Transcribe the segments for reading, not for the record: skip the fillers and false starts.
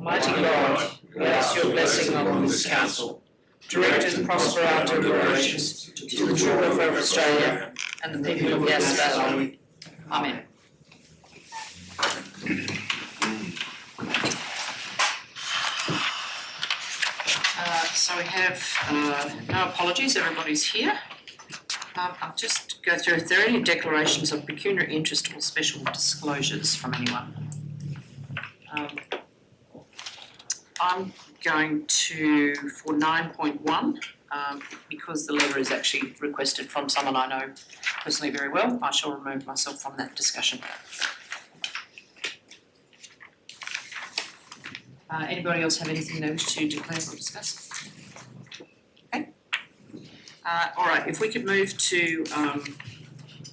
Almighty God, rest your blessing on this council. Direct and prosper our deliberations to the true welfare of Australia and the people of Yass Valley. Amen. So we have no apologies, everybody's here. I'll just go through if there are any declarations of pecuniary interest or special disclosures from anyone. I'm going to, for 9.1, because the letter is actually requested from someone I know personally very well, I shall remove myself from that discussion. Anybody else have anything they wish to declare or discuss? Okay. All right, if we could move to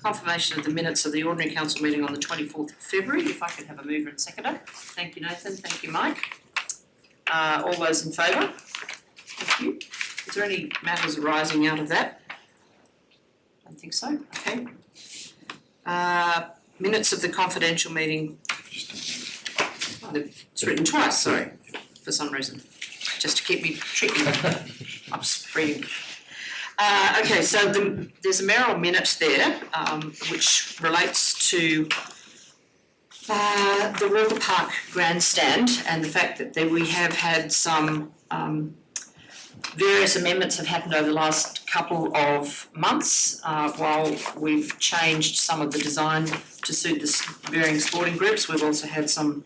confirmation of the minutes of the ordinary council meeting on the 24th of February, if I could have a mover and seconder. Thank you, Nathan. Thank you, Mike. All those in favour? Thank you. Is there any matters arising out of that? I don't think so. Okay. Minutes of the confidential meeting. Oh, it's written twice, sorry, for some reason, just to keep me tricky. I'm just reading. Okay, so there's a mayoral minute there, which relates to the Walker Park grandstand and the fact that we have had some various amendments have happened over the last couple of months while we've changed some of the design to suit the varying sporting groups. We've also had some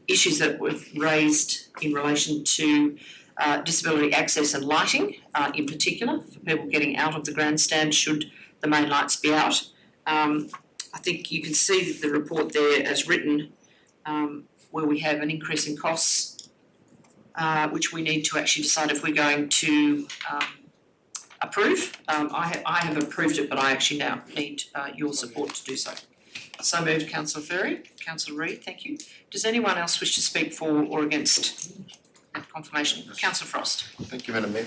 issues that were raised in relation to disability access and lighting, in particular, for people getting out of the grandstand should the main lights be out. I think you can see the report there as written, where we have an increase in costs, which we need to actually decide if we're going to approve. I have approved it, but I actually now need your support to do so. So moved, Councillor Ferry. Councillor Reid, thank you. Does anyone else wish to speak for or against that confirmation? Councillor Frost. Thank you, Madam Mayor.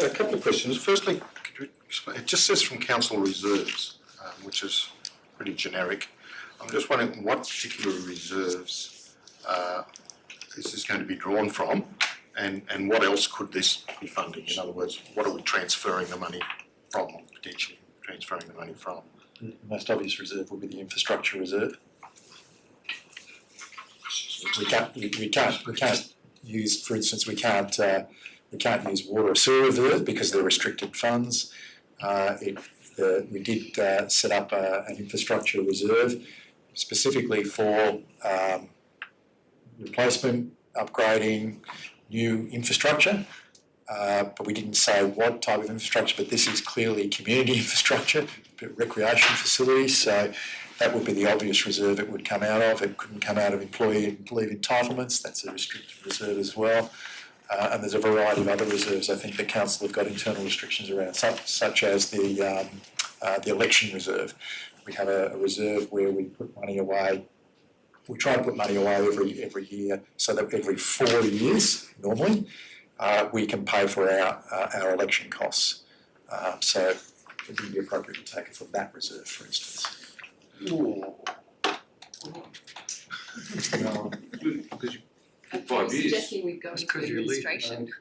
A couple of questions. Firstly, could you explain, it just says from council reserves, which is pretty generic. I'm just wondering what particular reserves is this going to be drawn from, and what else could this be funding? In other words, what are we transferring the money from, or potentially transferring the money from? The most obvious reserve would be the infrastructure reserve. We can't use, for instance, we can't use water or sewer reserve because they're restricted funds. We did set up an infrastructure reserve specifically for replacement, upgrading, new infrastructure. But we didn't say what type of infrastructure, but this is clearly community infrastructure, recreation facilities, so that would be the obvious reserve it would come out of. It couldn't come out of employee leave entitlements, that's a restricted reserve as well. And there's a variety of other reserves I think the council have got internal restrictions around, such as the election reserve. We have a reserve where we put money away. We try to put money away every year, so that every 4 years, normally, we can pay for our election costs. So it would be appropriate to take it from that reserve, for instance. Ooh. No. Because 5 years. Suggesting we go into administration.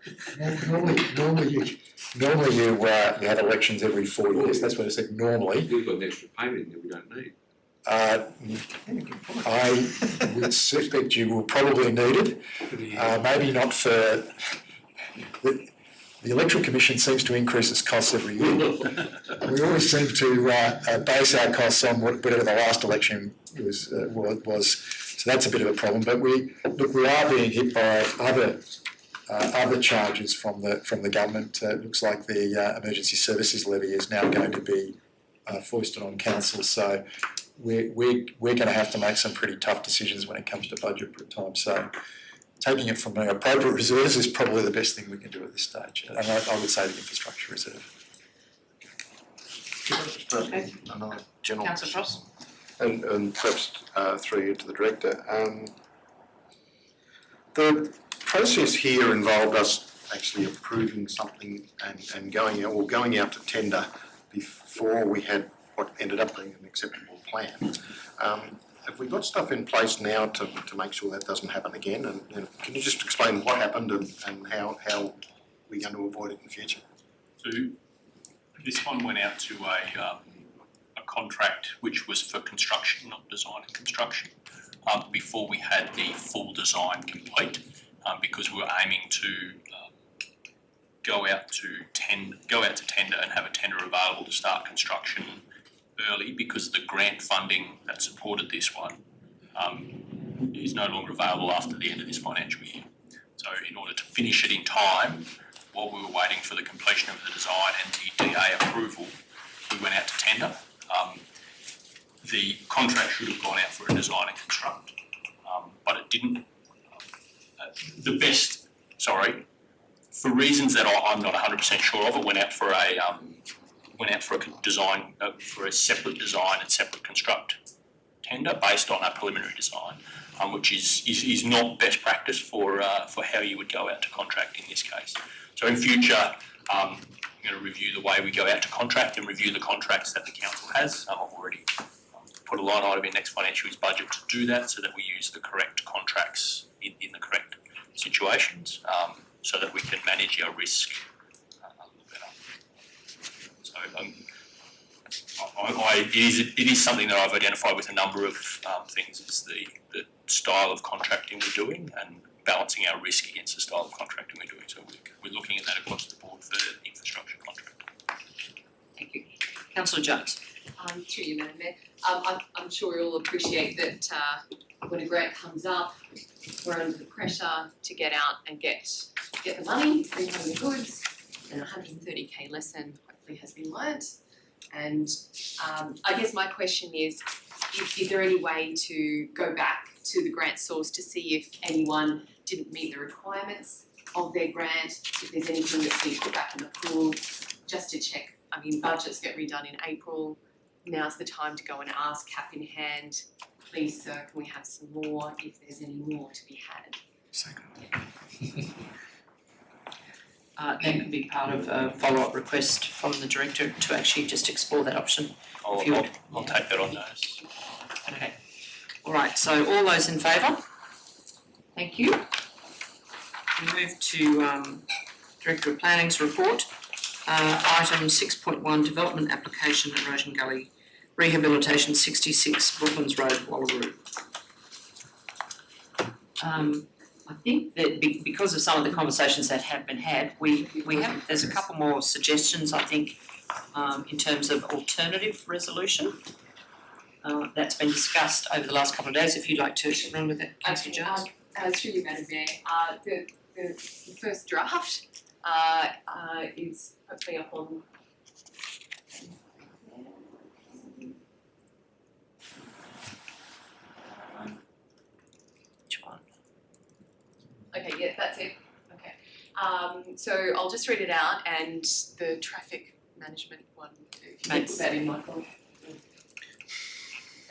Normally you have elections every 4 years. That's what I said. Normally. We've got an extra payment that we don't need. I would suspect you will probably need it. Maybe not for. The Electoral Commission seems to increase its costs every year. We always seem to base our costs on whatever the last election was. So that's a bit of a problem. But we are being hit by other charges from the government. It looks like the emergency services levy is now going to be foisted on council. So we're going to have to make some pretty tough decisions when it comes to budget time. So taking it from our appropriate reserves is probably the best thing we can do at this stage. And I would say the infrastructure reserve. Okay. Another general Councillor Frost. and perhaps through you to the Director. The process here involved us actually approving something and going out to tender before we had what ended up being an acceptable plan. have we got stuff in place now to make sure that doesn't happen again? And can you just explain what happened and how we're going to avoid it in the future? So this one went out to a contract which was for construction, not design and construction, before we had the full design complete, because we were aiming to go out to tender and have a tender available to start construction early, because the grant funding that supported this one is no longer available after the end of this financial year. So in order to finish it in time, while we were waiting for the completion of the design and the DA approval, we went out to tender. The contract should have gone out for a design and construct, but it didn't. For reasons that I'm not 100% sure of, it went out for a design, for a separate design and separate construct tender based on a preliminary design, which is not best practice for how you would go out to contract in this case. So in future, I'm going to review the way we go out to contract and review the contracts that the council has. I've already put a line item in next financial year's budget to do that, so that we use the correct contracts in the correct situations, so that we can manage our risk a little better. So it is something that I've identified with a number of things, is the style of contracting we're doing and balancing our risk against the style of contracting we're doing. So we're looking at that across the board for the infrastructure contract. Thank you. Councillor Jones. Through you, Madam Mayor. I'm sure you'll appreciate that when a grant comes up, we're under the pressure to get out and get the money, bring home the goods, and 130k lesson hopefully has been learnt. And I guess my question is there any way to go back to the grant source to see if anyone didn't meet the requirements of their grant, if there's anything that's been put back in the pool, just to check? I mean, budgets get redone in April. Now's the time to go and ask, cap in hand, please sir, can we have some more, if there's any more to be had? That could be part of a follow-up request from the director to actually just explore that option. I'll take that on notice. Okay. All right, so all those in favour? Thank you. We move to Director of Planning's report. Item 6.1, development application Erosion Gully Rehabilitation 66 Brooklands Road, Wallaroo. I think that because of some of the conversations that have been had, there's a couple more suggestions, I think, in terms of alternative resolution. That's been discussed over the last couple of days. If you'd like to run with it, Councillor Jones. Through you, Madam Mayor. The first draft is hopefully up on. Which one? Okay, yeah, that's it. Okay. So I'll just read it out, and the traffic management one, if you can put that in, Michael.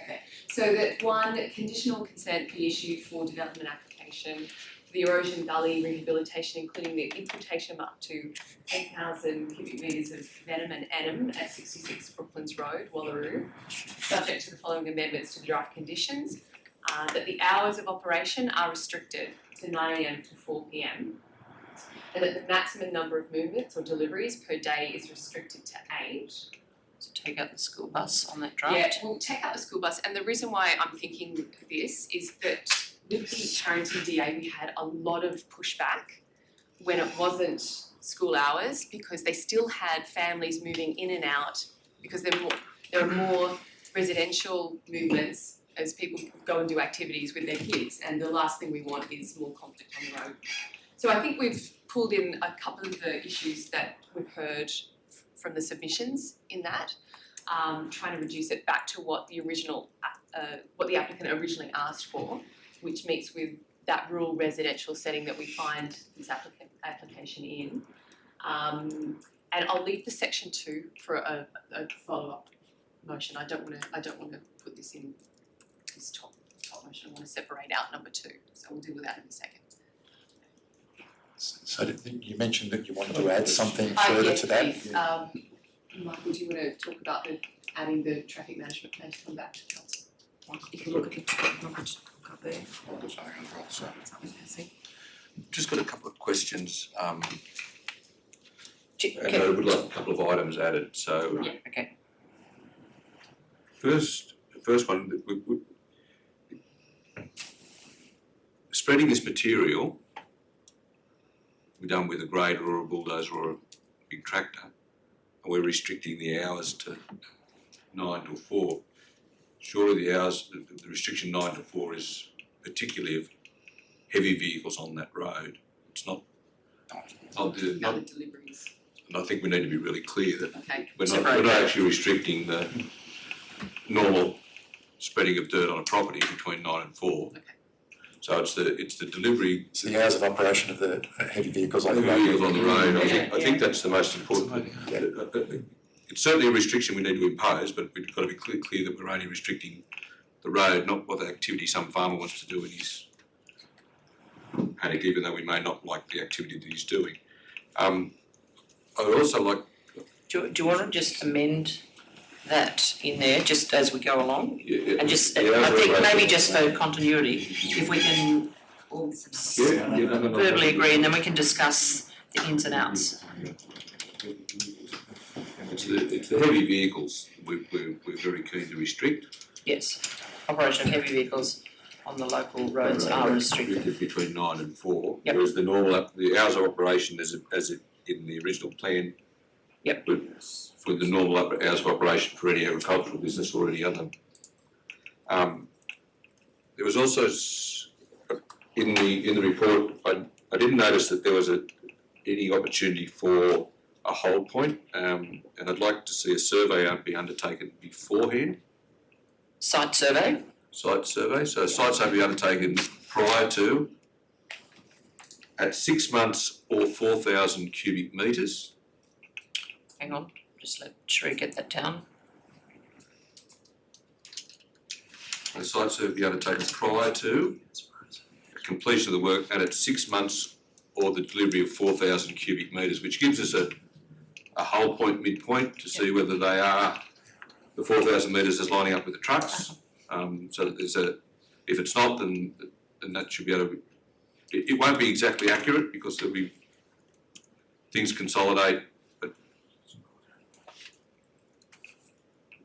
Okay. So that one, conditional consent be issued for development application for the Erosion Gully rehabilitation, including the importation of up to 8,000 cubic metres of venom and enum at 66 Brooklands Road, Wallaroo, subject to the following amendments to the draft conditions. That the hours of operation are restricted to 9 AM to 4 PM, and that the maximum number of movements or deliveries per day is restricted to 8. So take out the school bus on that draft. Yeah, we'll take out the school bus, and the reason why I'm thinking this is that with the parenting DA we had a lot of pushback when it wasn't school hours, because they still had families moving in and out, because there are more residential movements as people go and do activities with their kids, and the last thing we want is more conflict on the road. So I think we've pulled in a couple of the issues that we've heard from the submissions in that, trying to reduce it back to what the applicant originally asked for, which meets with that rural residential setting that we find this application in. And I'll leave the section 2 for a follow-up motion. I don't want to put this in this top motion. I want to separate out number 2, so we'll deal with that in a second. So you mentioned that you wanted to add something further to that. Please. Michael, do you want to talk about adding the traffic management plan to come back to council? You can look at the top, look up there. I'll do something as well, so. Just got a couple of questions, and Okay. I would like a couple of items added, so. Yeah, okay. The first one, spreading this material, we're done with a grader or a bulldozer or a big tractor, and we're restricting the hours to 9 till 4. Surely the hours, the restriction 9 to 4 is particularly of heavy vehicles on that road. It's not deliveries. and I think we need to be really clear that Okay. we're not actually restricting the normal spreading of dirt on a property between 9 and 4. Okay. So it's the delivery. It's the hours of operation of the heavy vehicles on the road. Vehicles on the road. I think Yeah. that's the most important. It's certainly a restriction we need to impose, but we've got to be clear that we're only restricting the road, not what the activity some farmer wants to do in his paddock, even though we may not like the activity that he's doing. I would also like. Do you want to just amend that in there, just as we go along? And just, I think maybe just for continuity, if we can all verbally agree, and then we can discuss the ins and outs. It's the heavy vehicles we're very keen to restrict. Yes, operation of heavy vehicles on the local roads are restricted. Between 9 and 4. Yep. Whereas the hours of operation as in the original plan. Yep. For the normal hours of operation for any agricultural business or any other. There was also in the report, I didn't notice that there was any opportunity for a hold point, and I'd like to see a survey be undertaken beforehand. Site survey, Site survey, so a site survey be undertaken prior to, at 6 months or 4,000 cubic metres. hang on, just let Sheree get that down. A site survey be undertaken prior to completion of the work and at 6 months or the delivery of 4,000 cubic metres, which gives us a whole point, midpoint, to see whether they are, the 4,000 metres is lining up with the trucks. So that there's if it's not, then that should be able to, it won't be exactly accurate because there'll be, things consolidate, but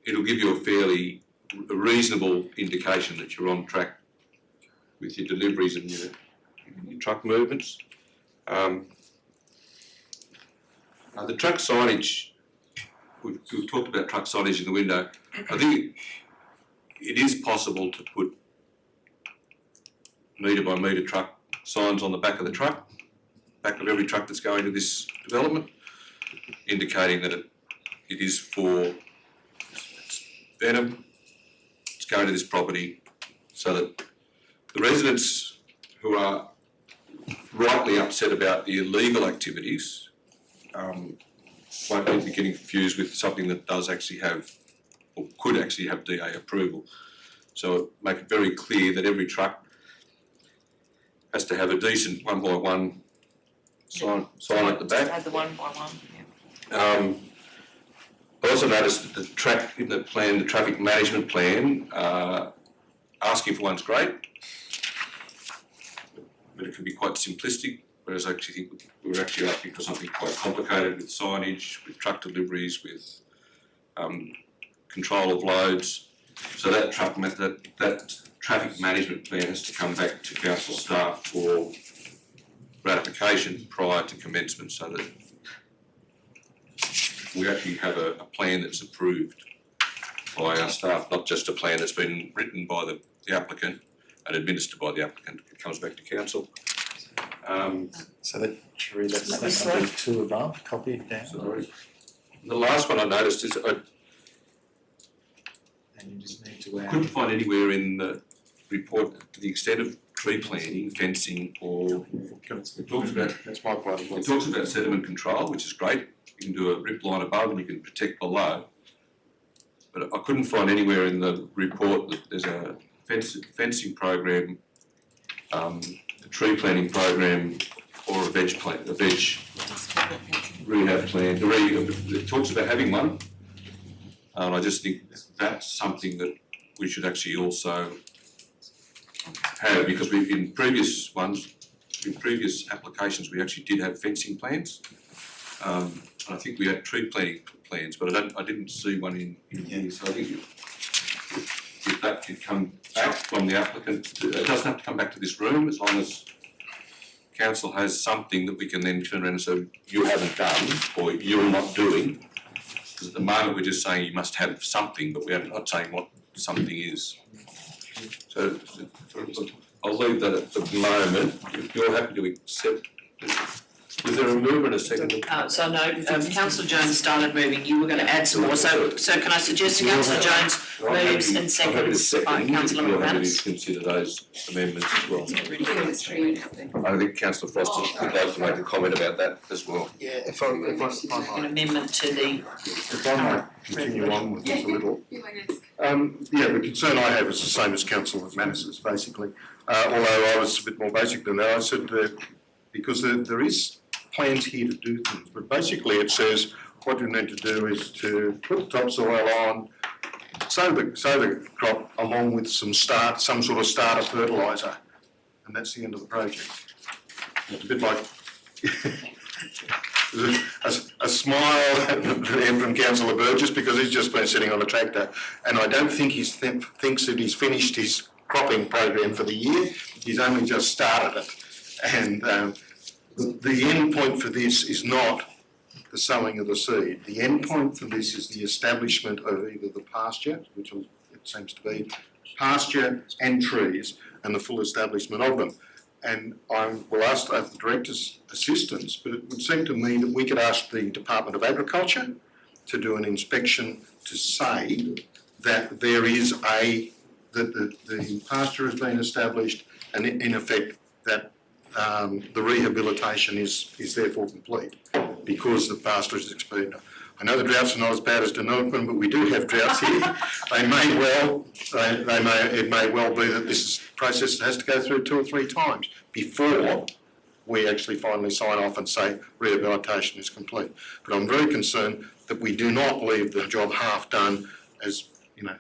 it'll give you a reasonable indication that you're on track with your deliveries and your truck movements. The truck signage, we've talked about truck signage in the window. I think it is possible to put metre by metre truck signs on the back of the truck, back of every truck that's going to this development, indicating that it is for venom, it's going to this property, so that the residents who are rightly upset about the illegal activities won't be getting confused with something that does actually have, or could actually have DA approval. So make it very clear that every truck has to have a decent 1x1 sign at the back. Add the 1x1, yeah. I also noticed that the traffic management plan, asking for one's great, but it can be quite simplistic, whereas I actually think we're actually asking for something quite complicated with signage, with truck deliveries, with control of loads. So that traffic management plan has to come back to council staff for ratification prior to commencement, so that we actually have a plan that's approved by our staff, not just a plan that's been written by the applicant and administered by the applicant. It comes back to council. So that, Sheree, that's That's number right. 2 above, copy it down. Sorry. The last one I noticed is I And you just need to add. couldn't find anywhere in the report to the extent of tree planting, fencing, or it talks about That's my part as well. It talks about sediment control, which is great. You can do a rip line above and you can protect below. But I couldn't find anywhere in the report that there's a fencing program, a tree planting program, or a veg rehab plan. It talks about having one. And I just think that's something that we should actually also have, because in previous applications, we actually did have fencing plans. And I think we had tree planting plans, but I didn't see one in here, so I think if that could come back from the applicant, it doesn't have to come back to this room, as long as council has something that we can then turn around and say, you haven't done, or you're not doing. Because at the moment, we're just saying you must have something, but we're not saying what something is. So I'll leave that at the moment. If you're happy to accept, is there a mover and a second? So no, councillor Jones started moving, you were going to add some more, so can I suggest councillor Jones moves and seconds by councillor You're happy McManus? to consider those amendments as well. Yeah. I think councillor Foster would like to make a comment about that as well. Yeah, if I An amendment to the, if I might continue on with this a little. The concern I have is the same as Councillor McManus's, basically. Although I was a bit more basic than that, I said that because there is plans here to do things, but basically it says what you need to do is to put the topsoil on, sow the crop along with some sort of starter fertiliser, and that's the end of the project. It's a bit like a smile from Councillor Burgess, because he's just been sitting on a tractor, and I don't think he thinks that he's finished his cropping program for the year. He's only just started it, and the end point for this is not the sowing of the seed. The end point for this is the establishment of either the pasture, which it seems to be, pasture and trees, and the full establishment of them. And I will ask the Director's assistance, but it would seem to me that we could ask the Department of Agriculture to do an inspection to say that there is that the pasture has been established, and in effect that the rehabilitation is therefore complete because the pasture is expired. I know the droughts are not as bad as Deniliquin, but we do have droughts here. It may well be that this is a process that has to go through 2 or 3 times before we actually finally sign off and say rehabilitation is complete. But I'm very concerned that we do not leave the job half done, as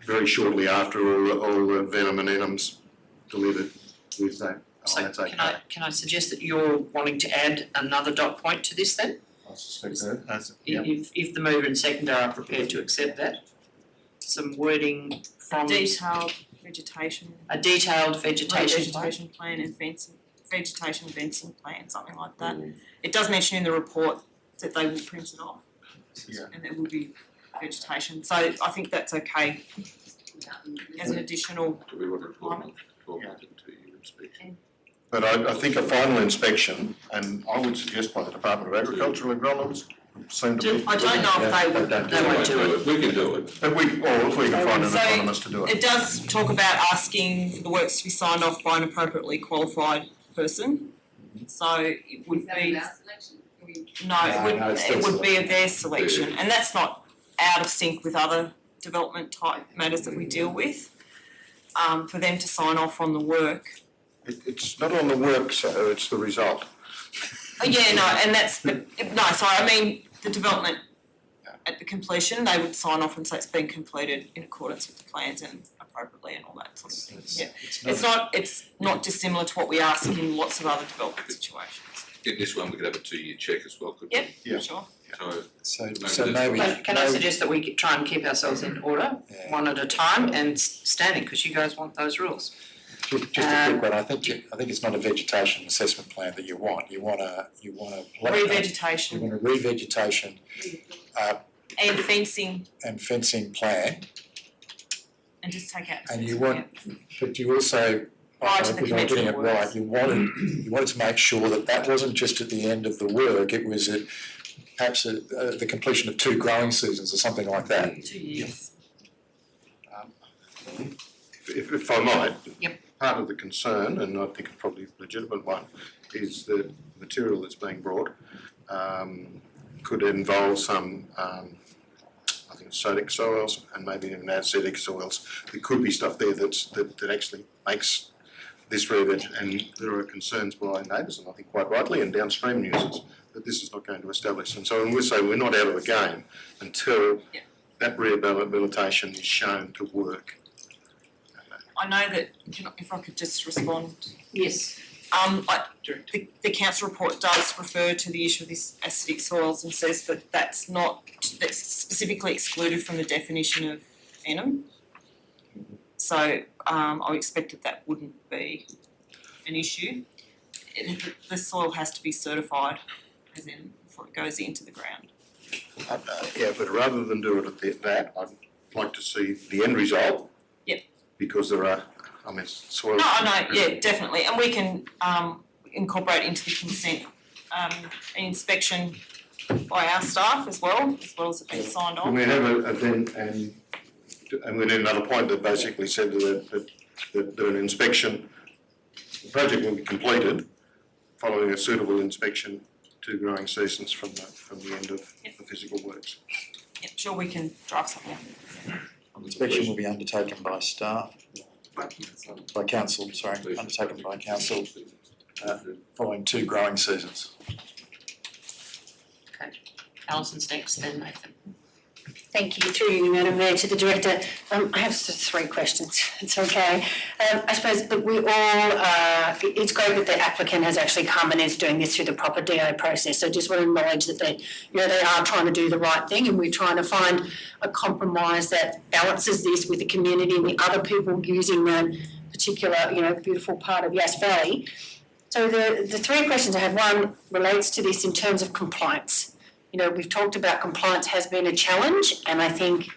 very shortly after all the venom and enums delivered with that. so That's okay. can I suggest that you're wanting to add another dot point to this then? I suspect so. If the mover and seconder are prepared to accept that? Some wording from Detailed vegetation. a detailed vegetation plan? Vegetation plan and fencing plan, something like that. It does mention in the report that they will print it off. Yeah. And there will be vegetation, so I think that's okay as an additional Do we want to requirement. 12-month and 2-year inspection? But I think a final inspection, and I would suggest by the Department of Agriculture and Agronomists, seem to be. I don't know if they would. They won't do it. We can do it. But if we can find an So, agronomist to do it. It does talk about asking the works to be signed off by an appropriately qualified person, so it would be. No, it would be of their selection, and that's not out of sync with other development type matters that we deal with. For them to sign off on the work. It's not on the work, so it's the result. Oh, yeah, no, and that's, no, sorry, I mean, the development at the completion, they would sign off and say it's been completed in accordance with the plans and appropriately and all that sort of thing, yeah. It's not dissimilar to what we ask in lots of other development situations. In this one, we could have a 2-year check as well, couldn't we? Yep, sure. So maybe. Can I suggest that we try and keep ourselves in order, Yeah. one at a time, and standing, because you guys want those rules. Just a quick one, I think it's not a vegetation assessment plan that you want, you want a. Revegetation. You want a revegetation And fencing, and fencing plan, and just take out. and you want, but you also, Prior to the if I'm getting it commencement of right, you wanted to make sure that wasn't just at the end of the work, it was at perhaps the completion of 2 growing seasons or something like that. 2 years. If I might. Yep. Part of the concern, and I think it's probably a legitimate one, is that the material that's being brought could involve some, I think sodic soils and maybe even acidic soils. There could be stuff there that actually makes this revet, and there are concerns by neighbours, and I think quite rightly, and downstream users, that this is not going to establish. And so when we say we're not out of the game until that rehabilitation is shown to work. I know that, if I could just respond. Yes. The council report does refer to the issue of this acidic soils and says that that's specifically excluded from the definition of venom. So I expected that wouldn't be an issue. The soil has to be certified as in before it goes into the ground. Yeah, but rather than do it at that, I'd like to see the end result. Yep. Because there are, soil. No, I know, yeah, definitely, and we can incorporate into the consent an inspection by our staff as well as it being signed off. Can we have and we need another point that basically said that an inspection, the project will be completed following a suitable inspection 2 growing seasons from the end of the physical works. Yep, sure, we can draft something up. Inspection will be undertaken by staff, by council, undertaken by council following 2 growing seasons. Okay. Alison's next, then Nathan. Thank you. Through you, Madam Mayor, to the Director. I have 3 questions. It's okay. I suppose that we all, it's great that the applicant has actually come and is doing this through the proper DO process. So just want to acknowledge that they are trying to do the right thing, and we're trying to find a compromise that balances this with the community and the other people using that particular, beautiful part of Yass Valley. So the 3 questions I have, one relates to this in terms of compliance. We've talked about compliance has been a challenge, and I think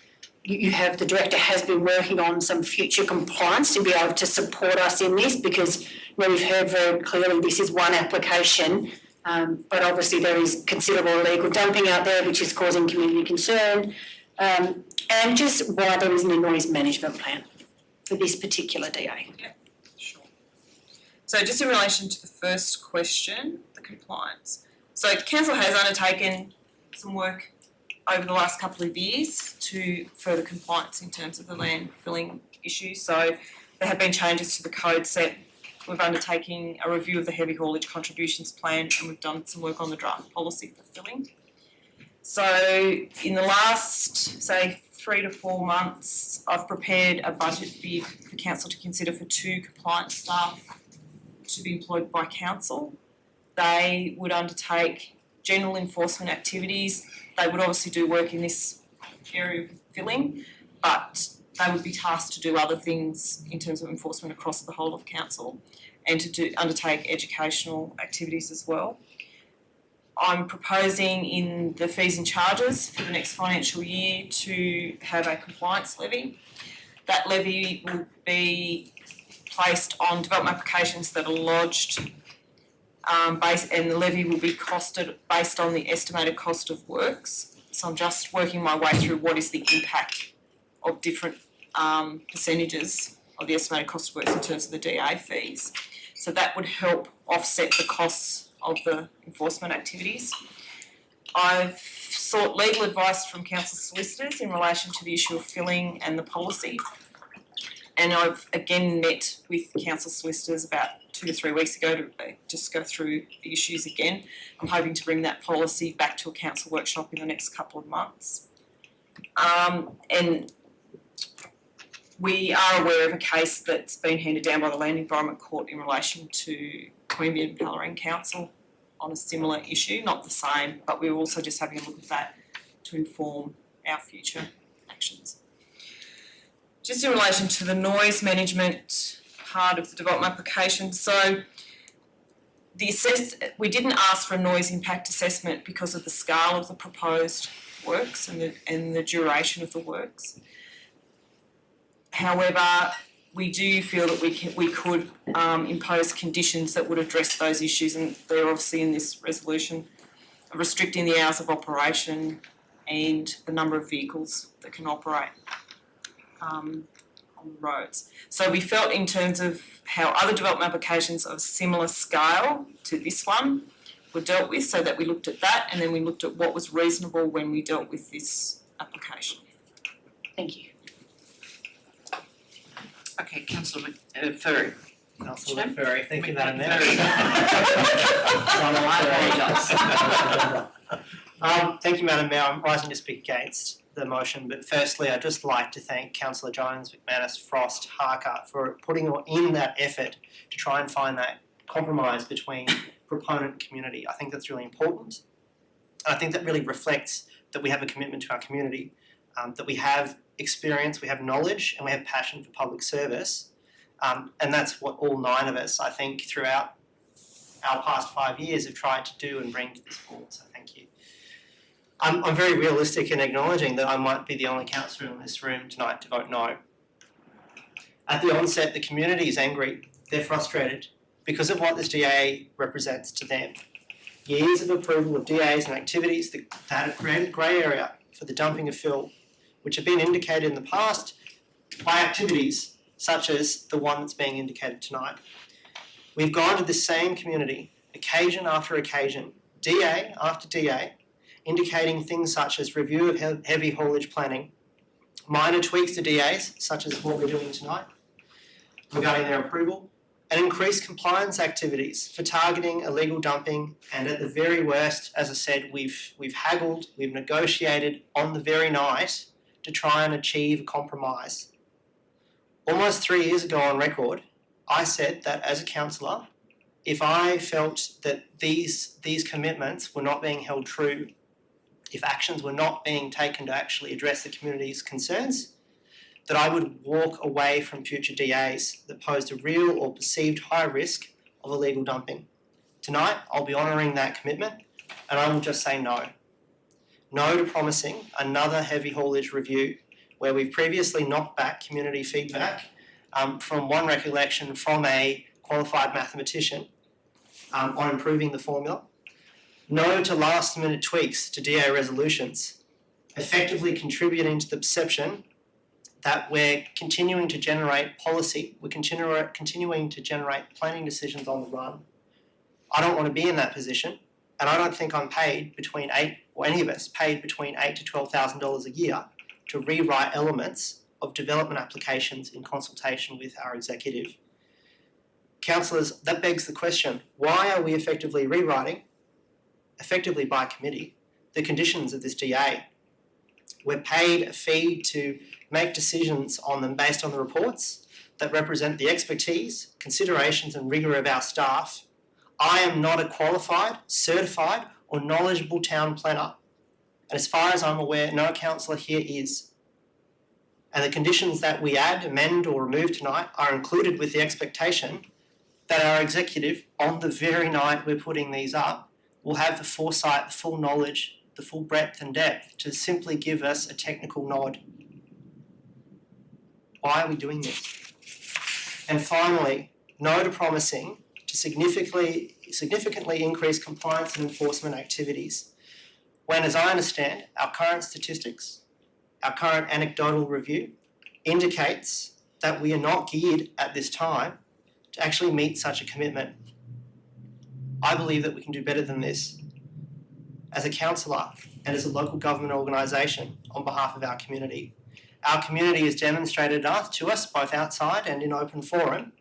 the Director has been working on some future compliance to be able to support us in this, because we've heard very clearly this is one application, but obviously there is considerable illegal dumping out there which is causing community concern, and just why there isn't a noise management plan for this particular DA. Yeah, sure. So just in relation to the first question, the compliance. So council has undertaken some work over the last couple of years to further compliance in terms of the land filling issue. So there have been changes to the code set. We've undertaken a review of the heavy haulage contributions plan, and we've done some work on the draft policy for filling. So in the last, say, 3 to 4 months, I've prepared a budget bid for council to consider for 2 compliance staff to be employed by council. They would undertake general enforcement activities. They would obviously do work in this area of filling, but they would be tasked to do other things in terms of enforcement across the whole of council, and to undertake educational activities as well. I'm proposing in the fees and charges for the next financial year to have a compliance levy. That levy will be placed on development applications that are lodged, and the levy will be costed based on the estimated cost of works. So I'm just working my way through what is the impact of different percentages of the estimated cost of works in terms of the DA fees. So that would help offset the costs of the enforcement activities. I've sought legal advice from council solicitors in relation to the issue of filling and the policy. And I've again met with council solicitors about 2 to 3 weeks ago to just go through the issues again. I'm hoping to bring that policy back to a council workshop in the next couple of months. And we are aware of a case that's been handed down by the Land Environment Court in relation to Queanbeyan and Bellarine Council on a similar issue, not the same, but we're also just having a look at that to inform our future actions. Just in relation to the noise management part of the development application, so we didn't ask for a noise impact assessment because of the scale of the proposed works and the duration of the works. However, we do feel that we could impose conditions that would address those issues, and they're obviously in this resolution, restricting the hours of operation and the number of vehicles that can operate on the roads. So we felt in terms of how other development applications of similar scale to this one were dealt with, so that we looked at that, and then we looked at what was reasonable when we dealt with this application. Thank you. Okay, Councillor Ferry. Councillor McFerry, thank you, Madam Mayor. I apologise. Thank you, Madam Mayor. I'm rising to speak against the motion, but firstly, I'd just like to thank Councillor Jones, McManus, Frost, Harker for putting in that effort to try and find that compromise between proponent and community. I think that's really important. And I think that really reflects that we have a commitment to our community, that we have experience, we have knowledge, and we have passion for public service. And that's what all 9 of us, I think, throughout our past 5 years have tried to do and bring to this board, so thank you. I'm very realistic in acknowledging that I might be the only councillor in this room tonight to vote no. At the onset, the community is angry, they're frustrated because of what this DA represents to them. Years of approval of DAs and activities that have created grey area for the dumping of fill, which have been indicated in the past by activities such as the one that's being indicated tonight. We've gone to the same community, occasion after occasion, DA after DA, indicating things such as review of heavy haulage planning, minor tweaks to DAs, such as what we're doing tonight, regarding their approval, and increased compliance activities for targeting illegal dumping, and at the very worst, as I said, we've haggled, we've negotiated on the very night to try and achieve a compromise. Almost 3 years ago on record, I said that as a councillor, if I felt that these commitments were not being held true, if actions were not being taken to actually address the community's concerns, that I would walk away from future DAs that posed a real or perceived high risk of illegal dumping. Tonight, I'll be honouring that commitment, and I will just say no. No to promising another heavy haulage review where we've previously knocked back community feedback from one recollection from a qualified mathematician on improving the formula. No to last minute tweaks to DA resolutions, effectively contributing to the perception that we're continuing to generate policy, we're continuing to generate planning decisions on the run. I don't want to be in that position, and I don't think I'm paid between any of us paid between $8,000 to $12,000 a year to rewrite elements of development applications in consultation with our executive. Councillors, that begs the question, why are we effectively rewriting, effectively by committee, the conditions of this DA? We're paid a fee to make decisions on them based on the reports that represent the expertise, considerations and rigour of our staff. I am not a qualified, certified or knowledgeable town planner. And as far as I'm aware, no councillor here is. And the conditions that we add, amend or remove tonight are included with the expectation that our executive, on the very night we're putting these up, will have the foresight, the full knowledge, the full breadth and depth to simply give us a technical nod. Why are we doing this? And finally, no to promising to significantly increase compliance and enforcement activities, when, as I understand, our current statistics, our current anecdotal review indicates that we are not geared at this time to actually meet such a commitment. I believe that we can do better than this. As a councillor and as a local government organisation on behalf of our community has demonstrated to us, both outside and in open forum,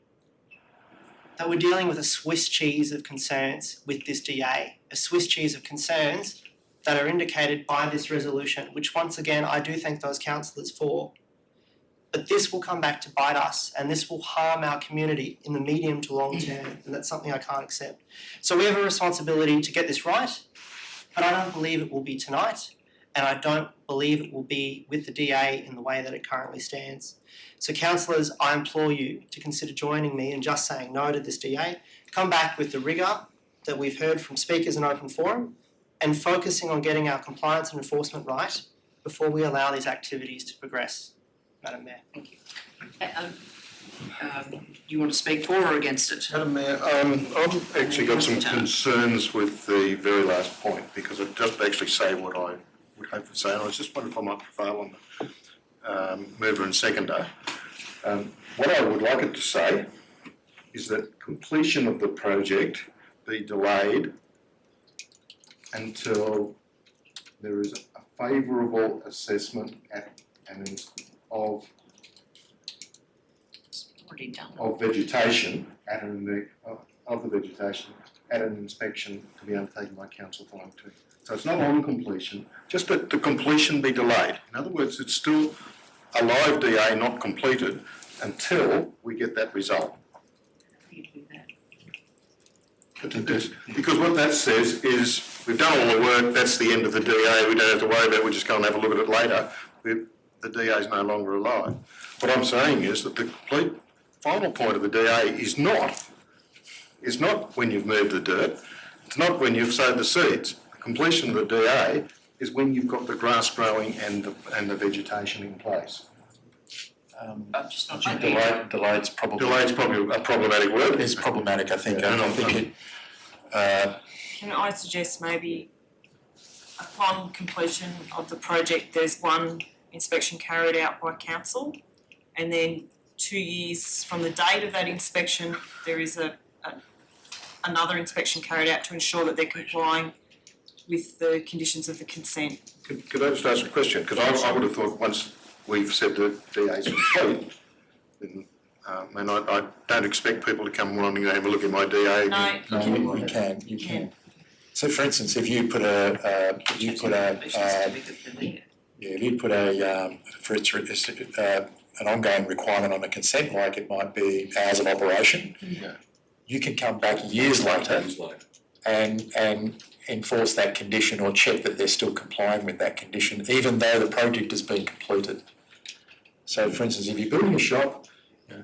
that we're dealing with a Swiss cheese of concerns with this DA, a Swiss cheese of concerns that are indicated by this resolution, which once again I do thank those councillors for. But this will come back to bite us, and this will harm our community in the medium to long term, and that's something I can't accept. So we have a responsibility to get this right, but I don't believe it will be tonight, and I don't believe it will be with the DA in the way that it currently stands. So councillors, I implore you to consider joining me in just saying no to this DA, come back with the rigour that we've heard from speakers in open forum, and focusing on getting our compliance and enforcement right before we allow these activities to progress. Madam Mayor. Thank you. You want to speak for or against it? Madam Mayor, I've actually got some concerns with the very last point, because it doesn't actually say what I would hope to say, and I was just wondering if I might prevail on the mover and seconder. What I would like it to say is that completion of the project be delayed until there is a favourable assessment of vegetation of the vegetation at an inspection to be undertaken by council following 2. So it's not on completion, just that the completion be delayed. In other words, it's still a live DA not completed until we get that result. Because what that says is, we've done all the work, that's the end of the DA, we don't have to worry about it, we just go and have a look at it later. The DA is no longer alive. What I'm saying is that the complete final point of the DA is not when you've moved the dirt, it's not when you've sowed the seeds. The completion of the DA is when you've got the grass growing and the vegetation in place. Just not Delayed's probably. Delay's probably a problematic word. It's problematic, I think. Yeah, I think it. Can I suggest maybe upon completion of the project, there's one inspection carried out by council, and then 2 years from the date of that inspection, there is another inspection carried out to ensure that they're complying with the conditions of the consent. Could I just ask a question? Because I would have thought once we've said the DA's complete, then, and I don't expect people to come wanting to have a look at my DA again. No, You can. So for instance, if you put an ongoing requirement on a consent, like it might be hours of operation, you can come back years later and enforce that condition or check that they're still complying with that condition, even though the project has been completed. So for instance, if you're building a shop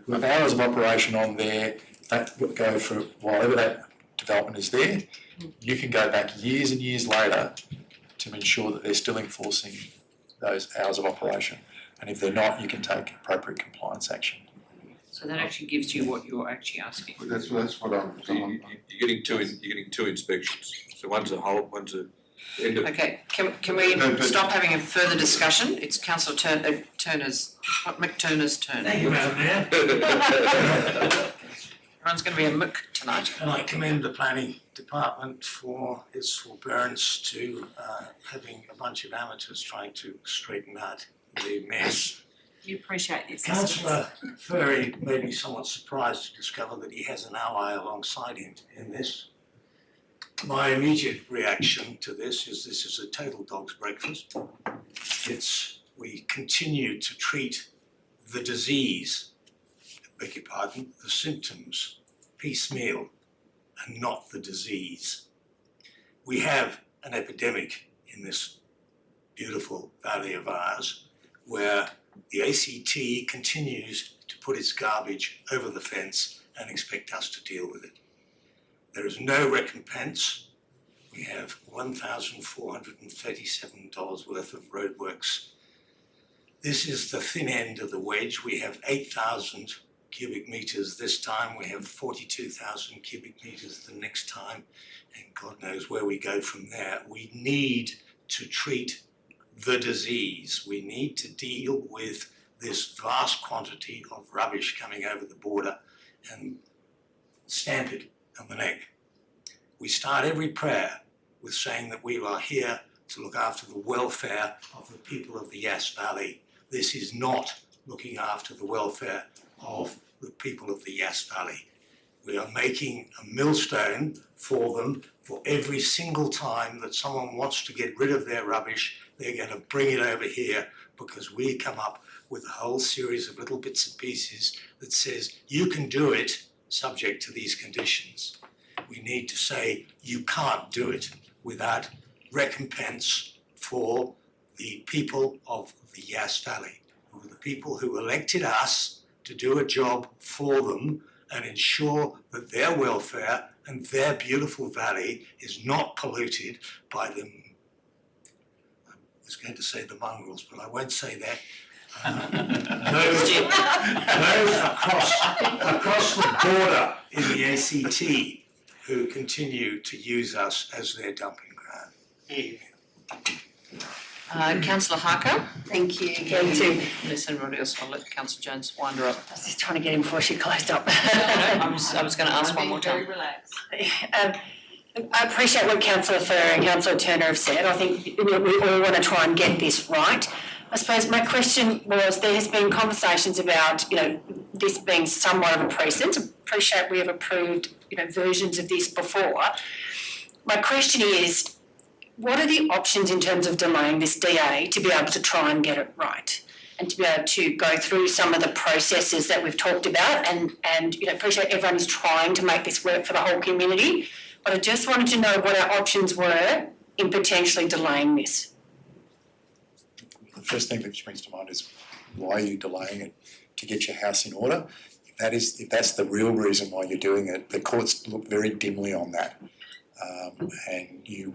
with hours of operation on there, that will go for whatever that development is there, you can go back years and years later to ensure that they're still enforcing those hours of operation. And if they're not, you can take appropriate compliance action. So that actually gives you what you're actually asking. That's what I'm. You're getting two inspections. So one's a whole, one's a end of. Okay, can we stop having a further discussion? It's Councillor McTurner's turn. Thank you, Madam Mayor. Everyone's going to be a Mick tonight. And I commend the planning department for its forbearance to having a bunch of amateurs trying to straighten out the mess. You appreciate the assistance. Councillor Furry may be somewhat surprised to discover that he has an ally alongside him in this. My immediate reaction to this is a total dog's breakfast. We continue to treat the disease, beg your pardon, the symptoms piecemeal and not the disease. We have an epidemic in this beautiful valley of ours where the ACT continues to put its garbage over the fence and expect us to deal with it. There is no recompense. We have $1,437 worth of roadworks. This is the thin end of the wedge. We have 8,000 cubic meters this time. We have 42,000 cubic meters the next time. And God knows where we go from there. We need to treat the disease. We need to deal with this vast quantity of rubbish coming over the border and stamp it on the neck. We start every prayer with saying that we are here to look after the welfare of the people of the Yass Valley. This is not looking after the welfare of the people of the Yass Valley. We are making a millstone for them for every single time that someone wants to get rid of their rubbish. They're going to bring it over here because we come up with a whole series of little bits and pieces that says you can do it subject to these conditions. We need to say you can't do it without recompense for the people of the Yass Valley, who are the people who elected us to do a job for them and ensure that their welfare and their beautiful valley is not polluted by them. I was going to say the mongrels, but I won't say that. Those across the border in the ACT who continue to use us as their dumping ground. Councillor Harker? Thank you. Going to listen, everybody else, I'll let Councillor Jones wind her up. I was just trying to get in before she closed up. I was going to ask one more time. Very relaxed. I appreciate what Councillor Furr and Councillor Turner have said. I think we all want to try and get this right. I suppose my question was, there has been conversations about, this being somewhat of a precedent. Appreciate we have approved, versions of this before. My question is, what are the options in terms of delaying this DA to be able to try and get it right? And to be able to go through some of the processes that we've talked about and appreciate everyone is trying to make this work for the whole community. But I just wanted to know what our options were in potentially delaying this. The first thing that springs to mind is, why are you delaying it? To get your house in order? If that's the real reason why you're doing it, the courts look very dimly on that. And you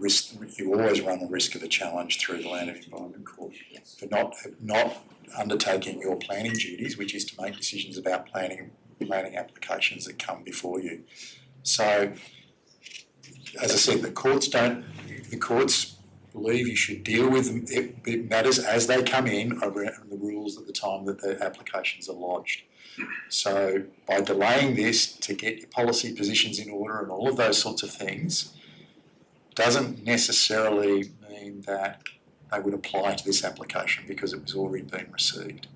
always run the risk of a challenge through the Land and Environment Court for not undertaking your planning duties, which is to make decisions about planning applications that come before you. So, as I said, the courts believe you should deal with matters as they come in around the rules at the time that the applications are lodged. So by delaying this to get your policy positions in order and all of those sorts of things doesn't necessarily mean that they would apply to this application because it was already being received.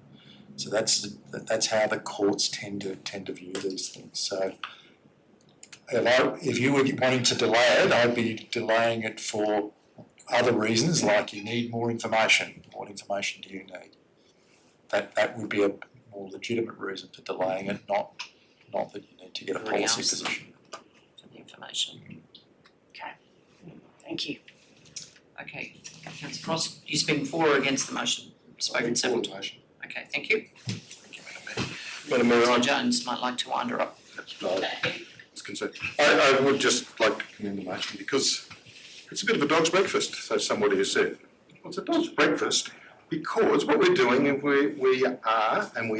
So that's how the courts tend to view these things. So if you were wanting to delay it, I'd be delaying it for other reasons, like you need more information. What information do you need? That would be a more legitimate reason for delaying it, not that you need to get a policy position. For the information. Okay. Thank you. Okay, Councillor Frost, you speak for or against the motion? Spoken several times. Okay, thank you. Madam Mayor, Councillor Jones might like to wind her up. it's concerned. I would just like to commend the motion because it's a bit of a dog's breakfast, so somebody has said. Well, it's a dog's breakfast because what we're doing is we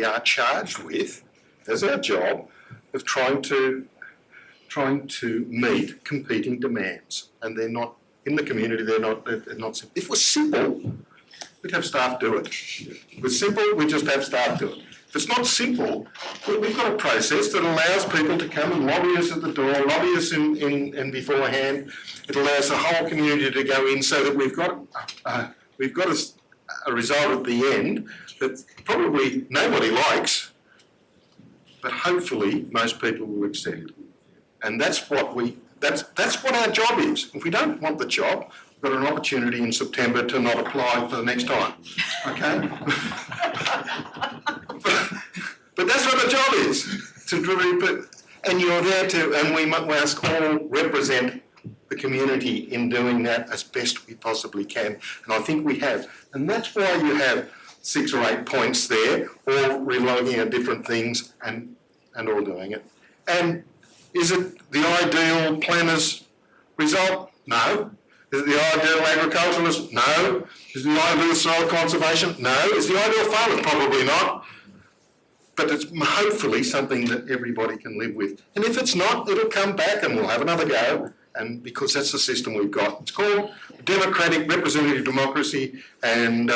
are charged with, as our job, of trying to meet competing demands, and they're not in the community. They're not simple. If it was simple, we'd have staff do it. If it was simple, we'd just have staff do it. If it's not simple, we've got a process that allows people to come and lobby us at the door, lobby us in beforehand. It allows the whole community to go in so that we've got a result at the end that probably nobody likes, but hopefully most people will accept. And that's what our job is. If we don't want the job, we've got an opportunity in September to not apply for the next time. Okay? But that's what the job is. And you're there and we must all represent the community in doing that as best we possibly can. And I think we have. And that's why you have 6 or 8 points there, all reloading at different things and all doing it. And is it the ideal planner's result? No. Is it the ideal agriculturalist? No. Is it the ideal soil conservation? No. Is it the ideal farmer? Probably not. But it's hopefully something that everybody can live with. And if it's not, it'll come back and we'll have another go. And because that's the system we've got. It's called democratic representative democracy, and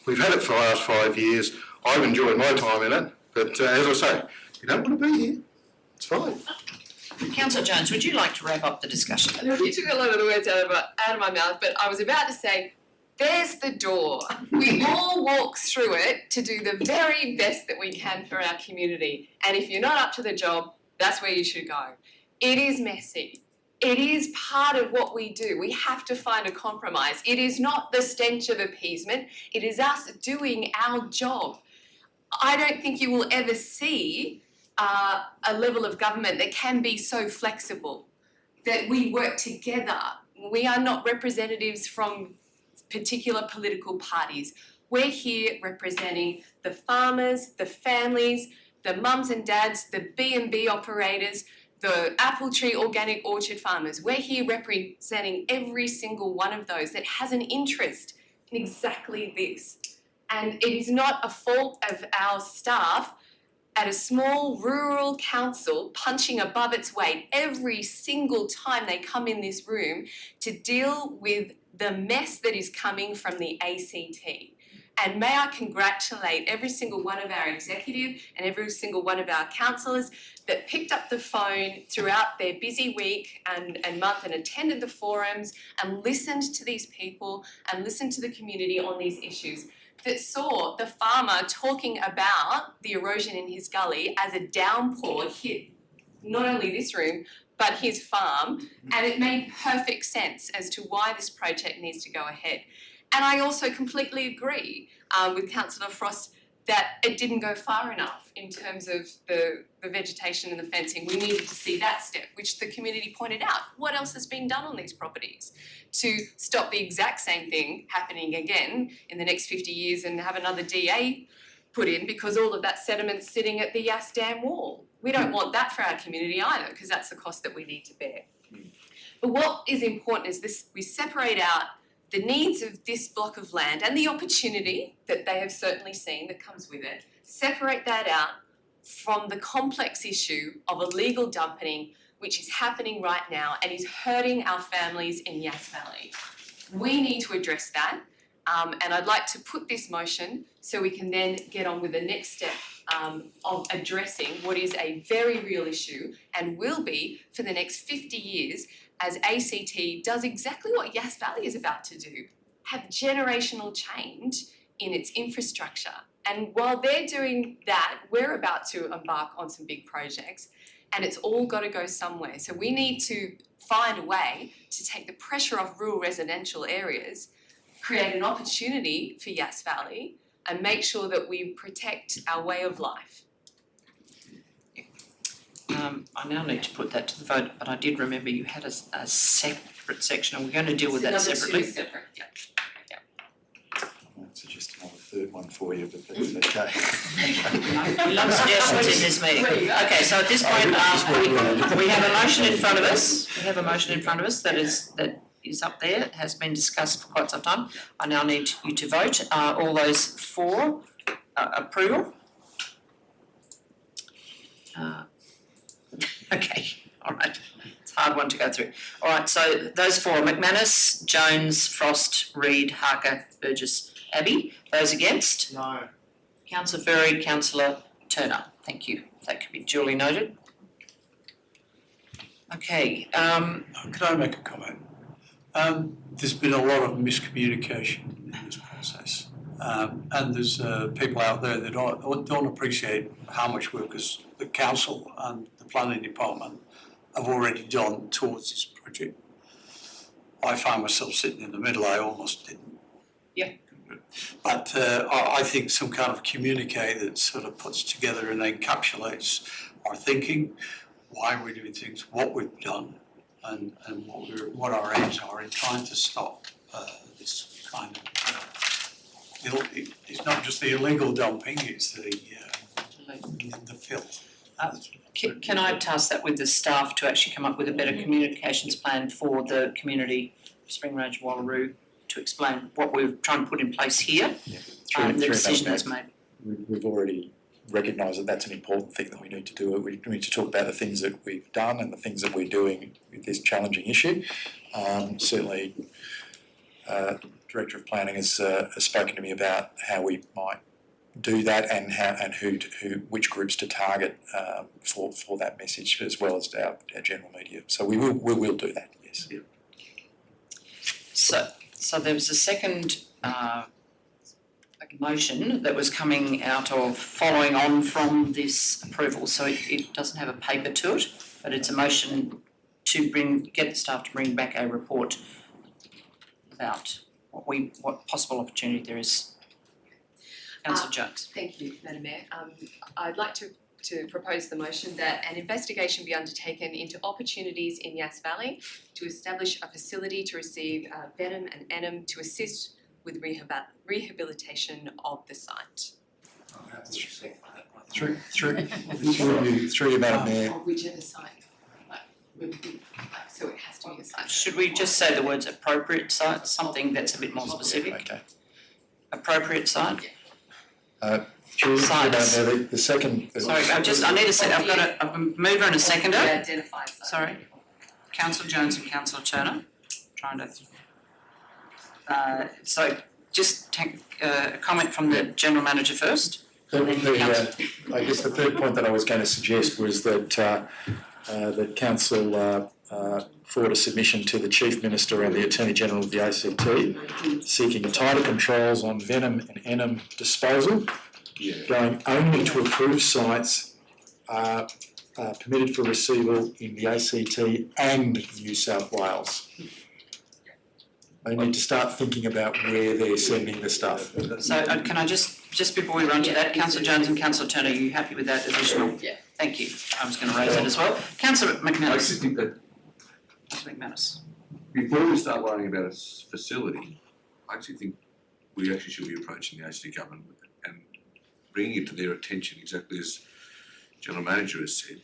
we've had it for the last 5 years. I've enjoyed my time in it, but as I say, if you don't want to be here, it's fine. Councillor Jones, would you like to wrap up the discussion? You took a lot of the words out of my mouth, but I was about to say, there's the door. We all walk through it to do the very best that we can for our community. And if you're not up to the job, that's where you should go. It is messy. It is part of what we do. We have to find a compromise. It is not the stench of appeasement. It is us doing our job. I don't think you will ever see a level of government that can be so flexible, that we work together. We are not representatives from particular political parties. We're here representing the farmers, the families, the mums and dads, the B&B operators, the apple tree organic orchard farmers. We're here representing every single one of those that has an interest in exactly this. And it is not a fault of our staff at a small rural council punching above its weight every single time they come in this room to deal with the mess that is coming from the ACT. And may I congratulate every single one of our executive and every single one of our councillors that picked up the phone throughout their busy week and month and attended the forums and listened to these people and listened to the community on these issues. that saw the farmer talking about the erosion in his gully as a downpour hit not only this room, but his farm, and it made perfect sense as to why this project needs to go ahead. And I also completely agree with Councillor Frost that it didn't go far enough in terms of the vegetation and the fencing. We needed to see that step, which the community pointed out. What else is being done on these properties to stop the exact same thing happening again in the next 50 years and have another DA put in because all of that sediment's sitting at the Yass Dam wall? We don't want that for our community either, because that's the cost that we need to bear. But what is important is this: we separate out the needs of this block of land and the opportunity that they have certainly seen that comes with it, separate that out from the complex issue of illegal dumping, which is happening right now and is hurting our families in Yass Valley. We need to address that, and I'd like to put this motion so we can then get on with the next step of addressing what is a very real issue and will be for the next 50 years as ACT does exactly what Yass Valley is about to do, have generational change in its infrastructure. And while they're doing that, we're about to embark on some big projects, and it's all got to go somewhere. So we need to find a way to take the pressure off rural residential areas, create an opportunity for Yass Valley, and make sure that we protect our way of life. I now need to put that to the vote, but I did remember you had a separate section, and we're going to deal with that separately. Number 2 is separate, yeah. I might suggest another third one for you, but that's okay. We love suggestions in this meeting. Okay, so at this point, we have a motion in front of us. We have a motion in front of us that is up there. It has been discussed for quite some time. I now need you to vote. All those for approval? Okay, all right. It's a hard one to go through. All right, so those four: McManus, Jones, Frost, Reid, Harker, Burgess, Abbey. Those against? No. Councillor Ferry, Councillor Turner. Thank you. That can be duly noted. Okay, Could I make a comment? There's been a lot of miscommunication in this process. And there's people out there that don't appreciate how much work the council and the planning department have already done towards this project. I find myself sitting in the middle. I almost didn't. Yeah. But I think some kind of communique that sort of puts together and encapsulates our thinking, why we're doing things, what we've done, and what our aims are in trying to stop this kind of. It's not just the illegal dumping; it's the filth. can I task that with the staff to actually come up with a better communications plan for the community, Spring Range, Wallaroo, to explain what we're trying to put in place here, the decision that's made. We've already recognised that that's an important thing that we need to do. We need to talk about the things that we've done and the things that we're doing with this challenging issue. Certainly, Director of Planning has spoken to me about how we might do that and which groups to target for that message, as well as our general media. So we will do that. Yes. Yeah. So there was a second motion that was coming out of following on from this approval. So it doesn't have a paper to it, but it's a motion to get the staff to bring back a report about what possible opportunity there is. Councillor Jones. Thank you, Madam Mayor. I'd like to propose the motion that an investigation be undertaken into opportunities in Yass Valley to establish a facility to receive venom and enum to assist with rehabilitation of the site. Through you, Madam Mayor. Or whichever site. So it has to be a site. Should we just say the words appropriate site, something that's a bit more specific? Okay. Appropriate site? Sites. The second. Sorry, I need a second. I've got a mover and a seconder. Identified site. Sorry. Councillor Jones and Councillor Turner. Trying to. So just take a comment from the General Manager first. I guess the third point that I was going to suggest was that that Council forward a submission to the Chief Minister and the Attorney General of the ACT seeking tighter controls on venom and enum disposal, going only to approved sites permitted for receival in the ACT and New South Wales. They need to start thinking about where they're sending the stuff. So can I just before we run to that, Councillor Jones and Councillor Turner, are you happy with that additional? Yeah. Thank you. I was going to raise that as well. Councillor I McManus. actually think that Councillor McManus. before we start worrying about a facility, I actually think we actually should be approaching the ACT government and bringing it to their attention, exactly as General Manager has said,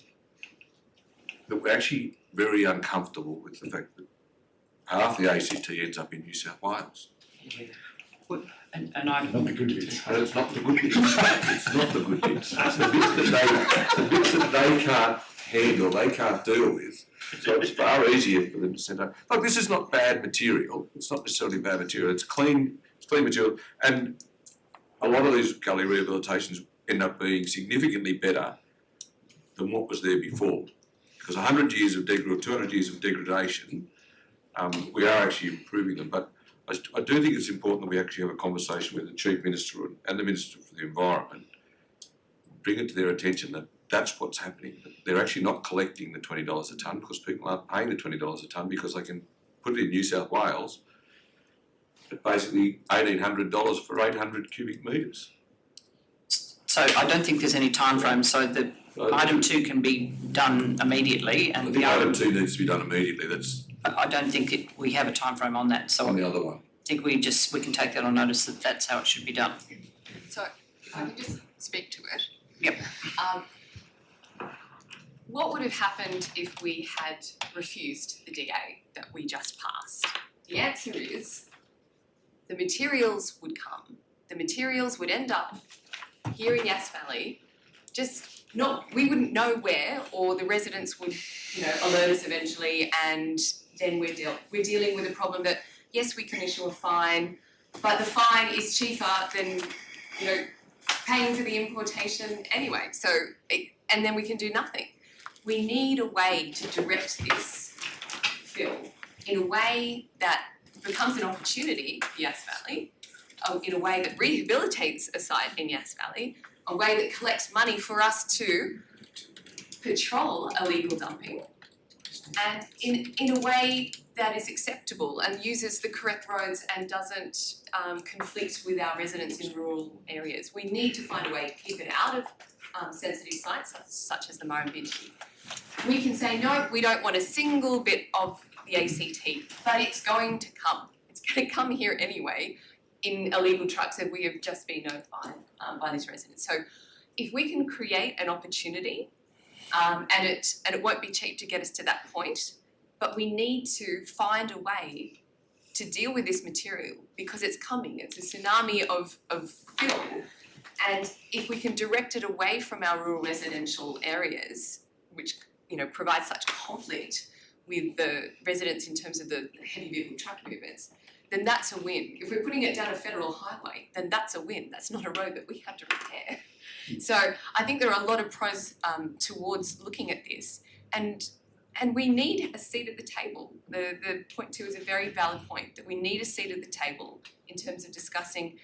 that we're actually very uncomfortable with the fact that half the ACT ends up in New South Wales. And I'm Not the good bits. And it's not the good bits. It's not the good bits. It's the bits that they can't handle, they can't deal with. So it's far easier for them to send out. Look, this is not bad material. It's not necessarily bad material. It's clean material. And a lot of these gully rehabilitations end up being significantly better than what was there before. Because 100 years of 200 years of degradation, we are actually improving them. But I do think it's important that we actually have a conversation with the Chief Minister and the Minister for the Environment, bring it to their attention that that's what's happening. That they're actually not collecting the $20 a tonne because people aren't paying the $20 a tonne because they can put it in New South Wales at basically $1,800 for 800 cubic metres. so I don't think there's any time frame. So the item 2 can be done immediately, I and think the item other. 2 needs to be done immediately. That's I don't think we have a time frame on that. So on I the other one. think we can take that on notice that that's how it should be done. So if I can just speak to it. Yep. What would have happened if we had refused the DA that we just passed? The answer is the materials would come. The materials would end up here in Yass Valley, we wouldn't know where, or the residents would, alert us eventually, and then we're dealing with a problem that, yes, we can issue a fine, but the fine is cheaper than, paying for the importation anyway. So, and then we can do nothing. We need a way to direct this, Phil, in a way that becomes an opportunity for Yass Valley, in a way that rehabilitates a site in Yass Valley, a way that collects money for us to patrol illegal dumping, and in a way that is acceptable and uses the correct roads and doesn't conflict with our residents in rural areas. We need to find a way to keep it out of sensitive sites such as the Murrumbidgee. We can say, no, we don't want a single bit of the ACT, but it's going to come. It's going to come here anyway in illegal trucks that we have just been notified by these residents. So if we can create an opportunity, and it won't be cheap to get us to that point, but we need to find a way to deal with this material because it's coming. It's a tsunami of fill. And if we can direct it away from our rural residential areas, which provide such conflict with the residents in terms of the heavy vehicle truck movements, then that's a win. If we're putting it down a federal highway, then that's a win. That's not a road that we have to repair. So I think there are a lot of pros towards looking at this, and we need a seat at the table. The point 2 is a very valid point, that we need a seat at the table in terms of discussing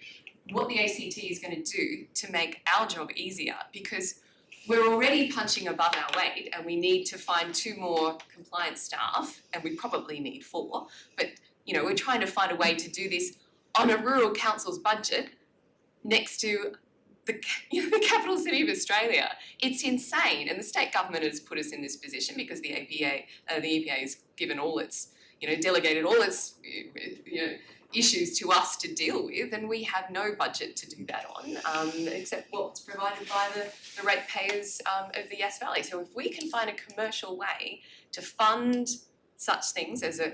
what the ACT is going to do to make our job easier, because we're already punching above our weight and we need to find 2 more compliance staff, and we probably need 4, but we're trying to find a way to do this on a rural council's budget next to the capital city of Australia. It's insane, and the state government has put us in this position because the EPA has given all its, delegated all its, issues to us to deal with, and we have no budget to do that on, except what's provided by the ratepayers of the Yass Valley. So if we can find a commercial way to fund such things as a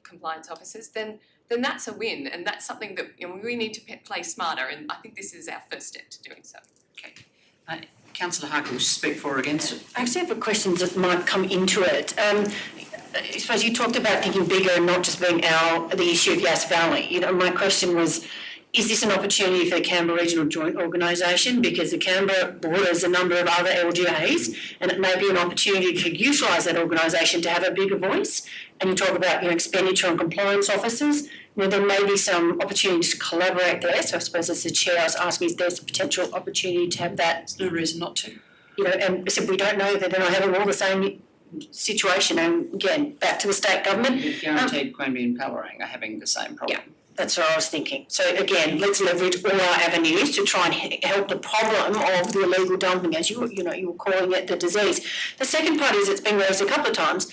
compliance officers, then that's a win, and that's something that we need to play smarter, and I think this is our first step to doing so. Okay. Councillor Harker, will you speak for or against it? I actually have a question that might come into it. I suppose you talked about thinking bigger and not just being the issue of Yass Valley. My question was, is this an opportunity for the Canberra Regional Joint Organisation? Because the Canberra borders a number of other LGAs, and it may be an opportunity to utilise that organisation to have a bigger voice. And you talk about, expenditure on compliance officers. There may be some opportunities to collaborate there. So I suppose as the chair, I was asking if there's a potential opportunity to have that. There's no reason not to. And so we don't know that they're not having all the same situation. And again, back to the state government. Guaranteed Queanbeyan and Pallarang are having the same problem. Yeah. That's what I was thinking. So again, let's leverage all our avenues to try and help the problem of the illegal dumping, as you were calling it, the disease. The second part is, it's been raised a couple of times,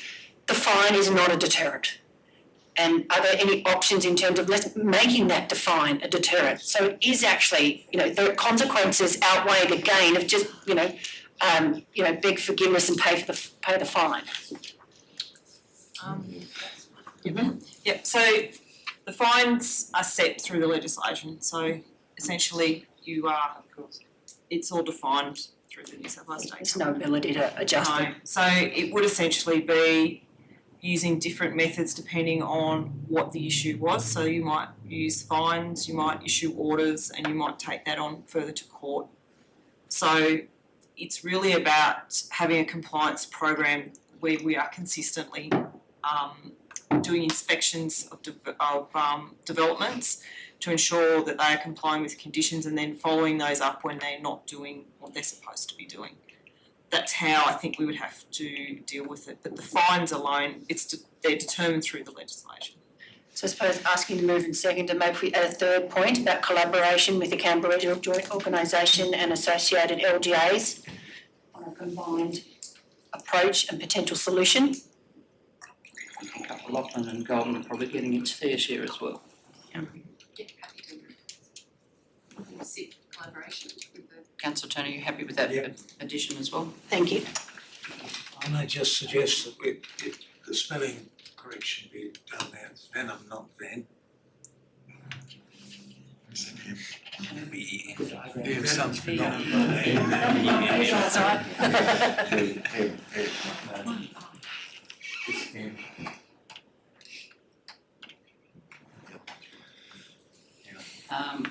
the fine is not a deterrent. And are there any options in terms of making that fine a deterrent? So it is actually, the consequences outweigh the gain of just, beg forgiveness and pay the fine. Yep, so the fines are set through the legislation, so essentially it's all defined through the New South Wales State. There's no ability to adjust it. No, so it would essentially be using different methods depending on what the issue was. So you might use fines, you might issue orders, and you might take that on further to court. So it's really about having a compliance program where we are consistently doing inspections of developments to ensure that they are complying with conditions, and then following those up when they're not doing what they're supposed to be doing. That's how I think we would have to deal with it. But the fines alone, they're determined through the legislation. So I suppose asking to move in second, and maybe if we add a third point about collaboration with the Canberra Regional Joint Organisation and associated LGAs on a combined approach and potential solution. I think Lachlan and Golden are probably getting its fair share as well. Yeah, happy to seek collaboration with the. Councillor Turner, are you happy with that addition as well? Thank you. And I just suggest that the spelling correction be done there, it's venom, not ven. Yeah, sounds phenomenal.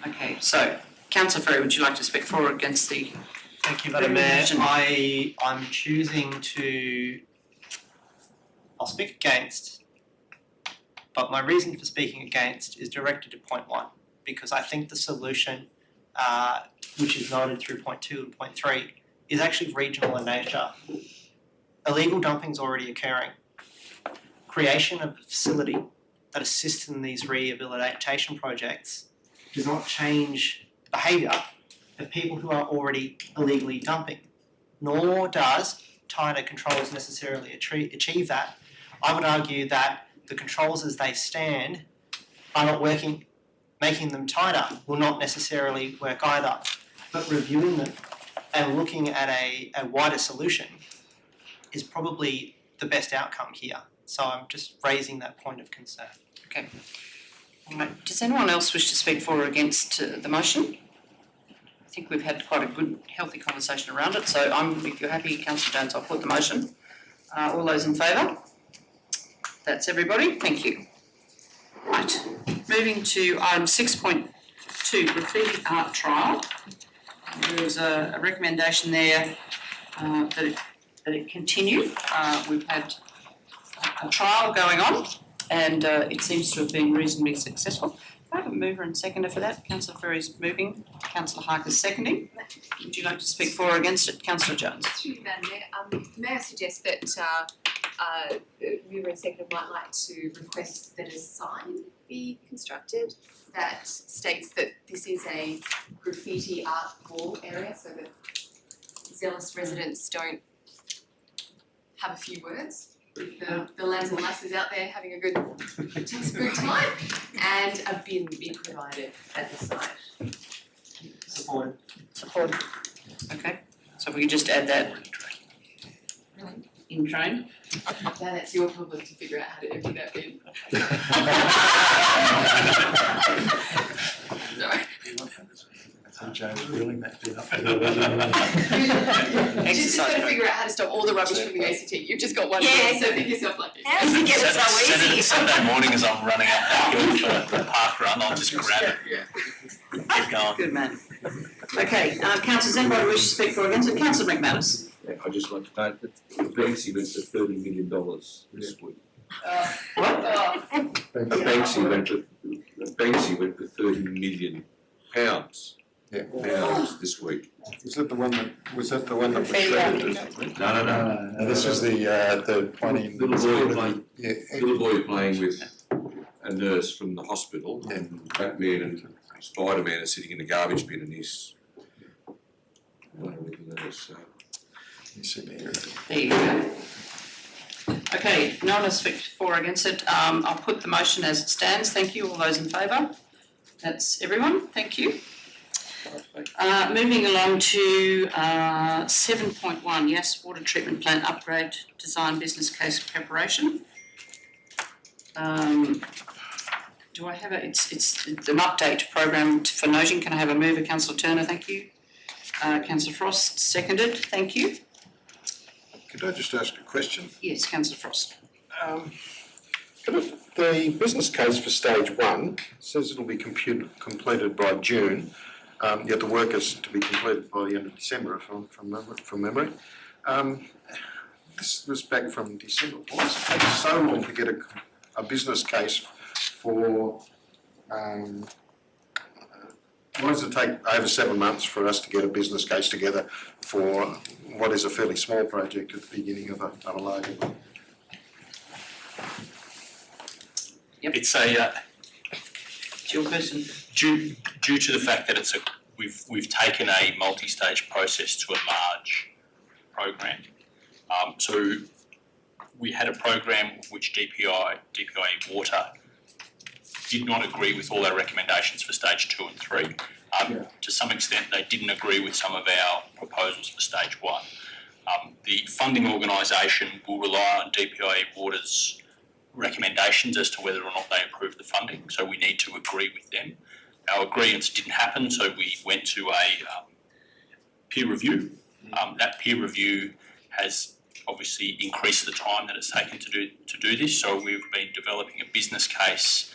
Okay, so Councillor Ferry, would you like to speak for or against the? Thank you, Madam Mayor. I'm choosing I'll speak against, but my reason for speaking against is directed to point 1, because I think the solution, which is noted through point 2 and point 3, is actually regional in nature. Illegal dumping is already occurring. Creation of a facility that assists in these rehabilitation projects does not change behaviour of people who are already illegally dumping, nor does tighter controls necessarily achieve that. I would argue that the controls as they stand are not working. Making them tighter will not necessarily work either, but reviewing them and looking at a wider solution is probably the best outcome here. So I'm just raising that point of concern. Okay. Right. Does anyone else wish to speak for or against the motion? I think we've had quite a good, healthy conversation around it. So if you're happy, Councillor Jones, I'll put the motion. All those in favour? That's everybody. Thank you. Right. Moving to item 6.2, Graffiti Trial. There was a recommendation there that it continue. We've had a trial going on, and it seems to have been reasonably successful. I have a mover and seconder for that. Councillor Ferry's moving, Councillor Harker's seconding. Would you like to speak for or against it? Councillor Jones. Through you, Madam Mayor, may I suggest that mover and seconder might like to request that a sign be constructed that states that this is a graffiti art wall area, so that zealous residents don't have a few words with the lads and lasses out there having a good textbook time, and a bin be provided at the site. Supported. Supported. Okay, so if we could just add that Really? in train. Now that's your problem to figure out how to empty that bin. Sorry. So James wheeling that bit up. You just got to figure out how to stop all the rubbish from the ACT. You've just got one bin, so think yourself lucky. How does it get it so easy? Saturday morning as I'm running up that hill for the park run, I'll just grab it. Yeah. Keep going. Good man. Okay, councillors, anybody wish to speak for or against it? Councillor McManus. I just want to note that Banksy went for $30 million this week. What? Banksy went for £30 million this week. Was that the one that was shredded? No. This was the one in. Little boy playing with a nurse from the hospital, and Batman and Spider-Man are sitting in the garbage bin, and he's playing with the nurse. So. There you go. Okay, no one has speak for or against it. I'll put the motion as it stands. Thank you. All those in favour? That's everyone. Thank you. Moving along to 7.1, Yass water treatment plant upgrade design business case preparation. Do I have it's an update program for noting. Can I have a mover? Councillor Turner, thank you. Councillor Frost, seconded. Thank you. Could I just ask a question? Yes, Councillor Frost. The business case for stage 1 says it'll be completed by June, yet the work is to be completed by the end of December, from memory. This was back from December. Why does it take so long to get a business case for? Why does it take over 7 months for us to get a business case together for what is a fairly small project at the beginning of a larger one? It's a It's your person. due to the fact that we've taken a multi-stage process to a large program. So we had a program which DPI Water did not agree with all our recommendations for stage 2 and 3. To some extent, they didn't agree with some of our proposals for stage 1. The funding organisation will rely on DPI Water's recommendations as to whether or not they approve the funding, so we need to agree with them. Our agreements didn't happen, so we went to a peer review. That peer review has obviously increased the time that it's taken to do this, so we've been developing a business case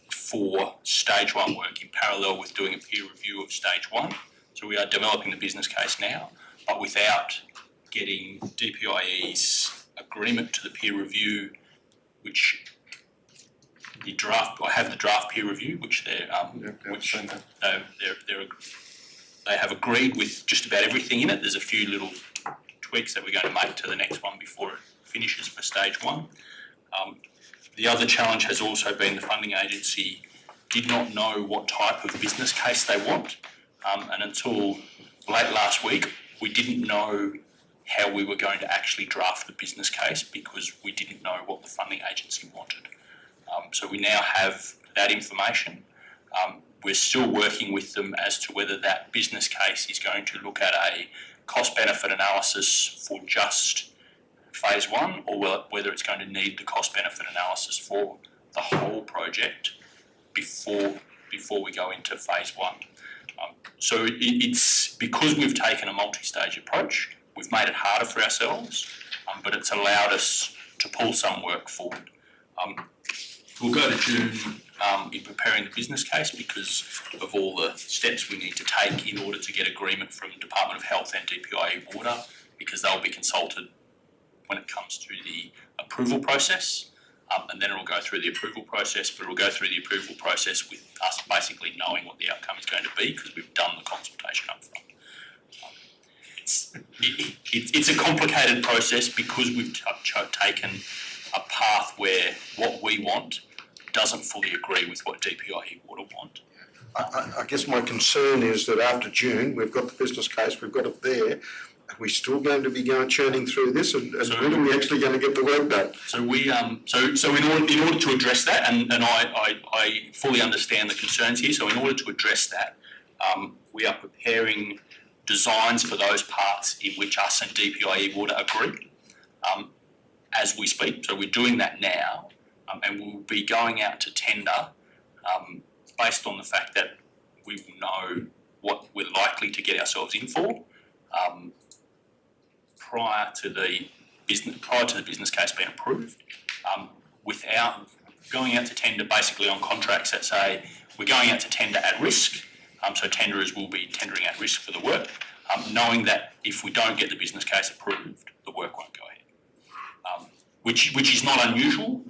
for stage 1 work in parallel with doing a peer review of stage 1. So we are developing the business case now, but without getting DPIE's agreement to the peer review, which I have the draft peer review, which they have agreed with just about everything in it. There's a few little tweaks that we're going to make to the next one before it finishes for stage 1. The other challenge has also been the funding agency did not know what type of business case they want, and until late last week we didn't know how we were going to actually draft the business case because we didn't know what the funding agency wanted. So we now have that information. We're still working with them as to whether that business case is going to look at a cost-benefit analysis for just phase 1 or whether it's going to need the cost-benefit analysis for the whole project before we go into phase 1. So it's because we've taken a multi-stage approach, we've made it harder for ourselves, but it's allowed us to pull some work forward. We'll go to June in preparing the business case because of all the steps we need to take in order to get agreement from Department of Health and DPIE Water, because they'll be consulted when it comes to the approval process, and then it'll go through the approval process, but it'll go through the approval process with us basically knowing what the outcome is going to be because we've done the consultation up front. It's a complicated process because we've taken a path where what we want doesn't fully agree with what DPIE Water want. I guess my concern is that after June, we've got the business case, we've got it there. Are we still going to be churning through this, and when are we actually going to get the work done? So we so in order to address that, and I fully understand the concerns here. So in order to address that, we are preparing designs for those parts in which us and DPIE Water agree as we speak. So we're doing that now, and we'll be going out to tender based on the fact that we will know what we're likely to get ourselves in for prior to the business case being approved, without going out to tender basically on contracts that say we're going out to tender at risk, so tenderers will be tendering at risk for the work, knowing that if we don't get the business case approved, the work won't go ahead. Which is not unusual.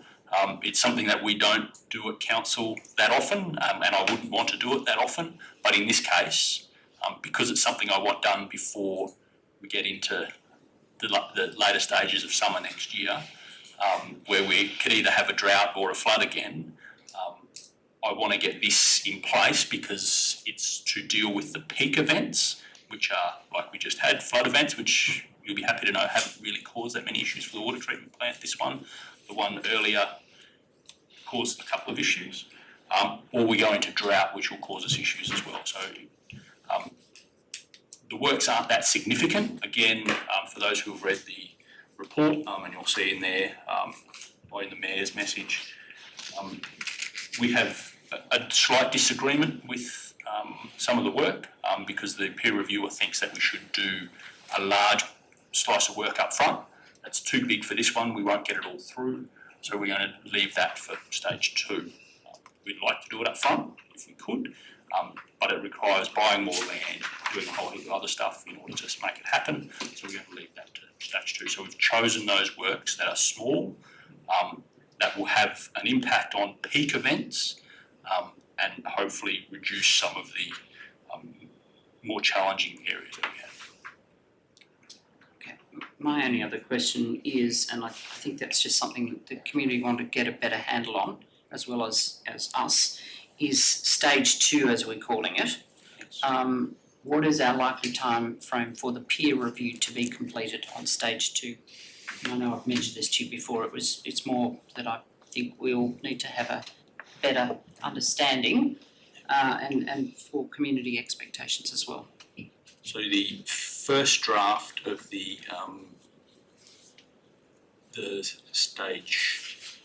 It's something that we don't do at council that often, and I wouldn't want to do it that often. But in this case, because it's something I want done before we get into the later stages of summer next year, where we could either have a drought or a flood again, I want to get this in place because it's to deal with the peak events, which are, like we just had, flood events, which you'll be happy to know haven't really caused that many issues for the water treatment plant. This one, the one earlier, caused a couple of issues. Or we go into drought, which will cause us issues as well. So the works aren't that significant. Again, for those who have read the report, and you'll see in there, or in the Mayor's message, we have a slight disagreement with some of the work because the peer reviewer thinks that we should do a large slice of work up front. That's too big for this one. We won't get it all through. So we're going to leave that for stage 2. We'd like to do it up front if we could, but it requires buying more land, doing a whole heap of other stuff in order to make it happen. So we're going to leave that to stage 2. So we've chosen those works that are small, that will have an impact on peak events, and hopefully reduce some of the more challenging areas that we have. Okay. My only other question is, and I think that's just something the community want to get a better handle on, as well as us, is stage 2, as we're calling it. What is our likely time frame for the peer review to be completed on stage 2? And I know I've mentioned this to you before, it's more that I think we'll need to have a better understanding and for community expectations as well. So the first draft of the stage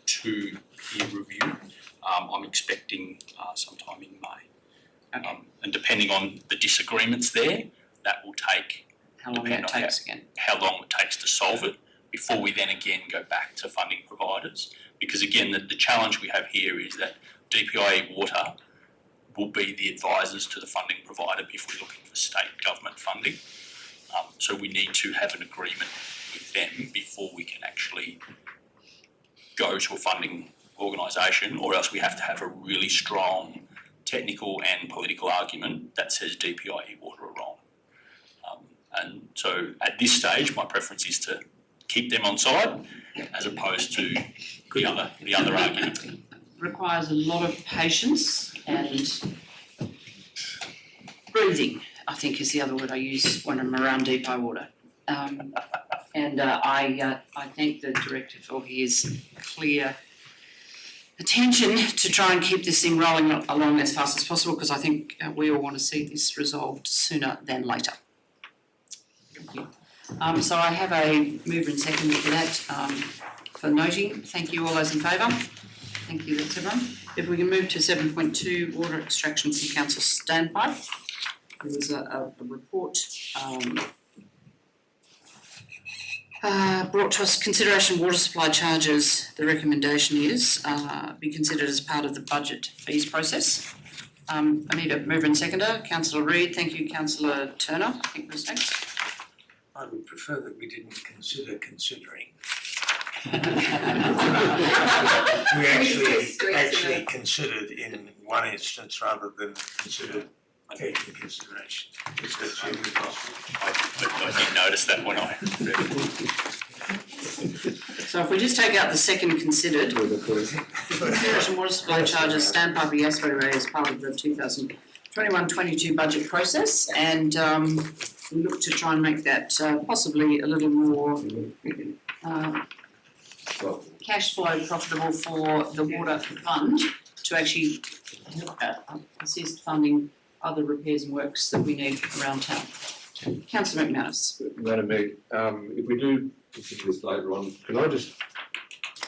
2 peer review, I'm expecting sometime in May. Okay. And depending on the disagreements there, that will take How long that takes again? how long it takes to solve it before we then again go back to funding providers. Because again, the challenge we have here is that DPIE Water will be the advisors to the funding provider if we're looking for state government funding. So we need to have an agreement with them before we can actually go to a funding organisation, or else we have to have a really strong technical and political argument that says DPIE Water are wrong. And so at this stage, my preference is to keep them on side as opposed to the other argument. Requires a lot of patience and breathing, I think is the other word I use when I'm around DPIE Water. And I thank the Director for his clear attention to try and keep this thing rolling along as fast as possible, because I think we all want to see this resolved sooner than later. Thank you. So I have a mover and second for that, for noting. Thank you, all those in favour. Thank you, that's everyone. If we can move to 7.2, water extraction from council standpipe. There was a report brought to us, consideration water supply charges. The recommendation is be considered as part of the budget fees process. I need a mover and seconder. Councillor Reid, thank you. Councillor Turner, I think was next. I would prefer that we didn't consider considering. We actually considered in one instance rather than considered taking consideration. Is that humanly possible? I did notice that when I read it. So if we just take out the second considered, consideration water supply charges, standpipe of Yass as part of the 2021-22 budget process, and we look to try and make that possibly a little more cash flow profitable for the water fund to actually assist funding other repairs and works that we need around town. Councillor McManus. Madam Mayor, if we do consider this later on, can I just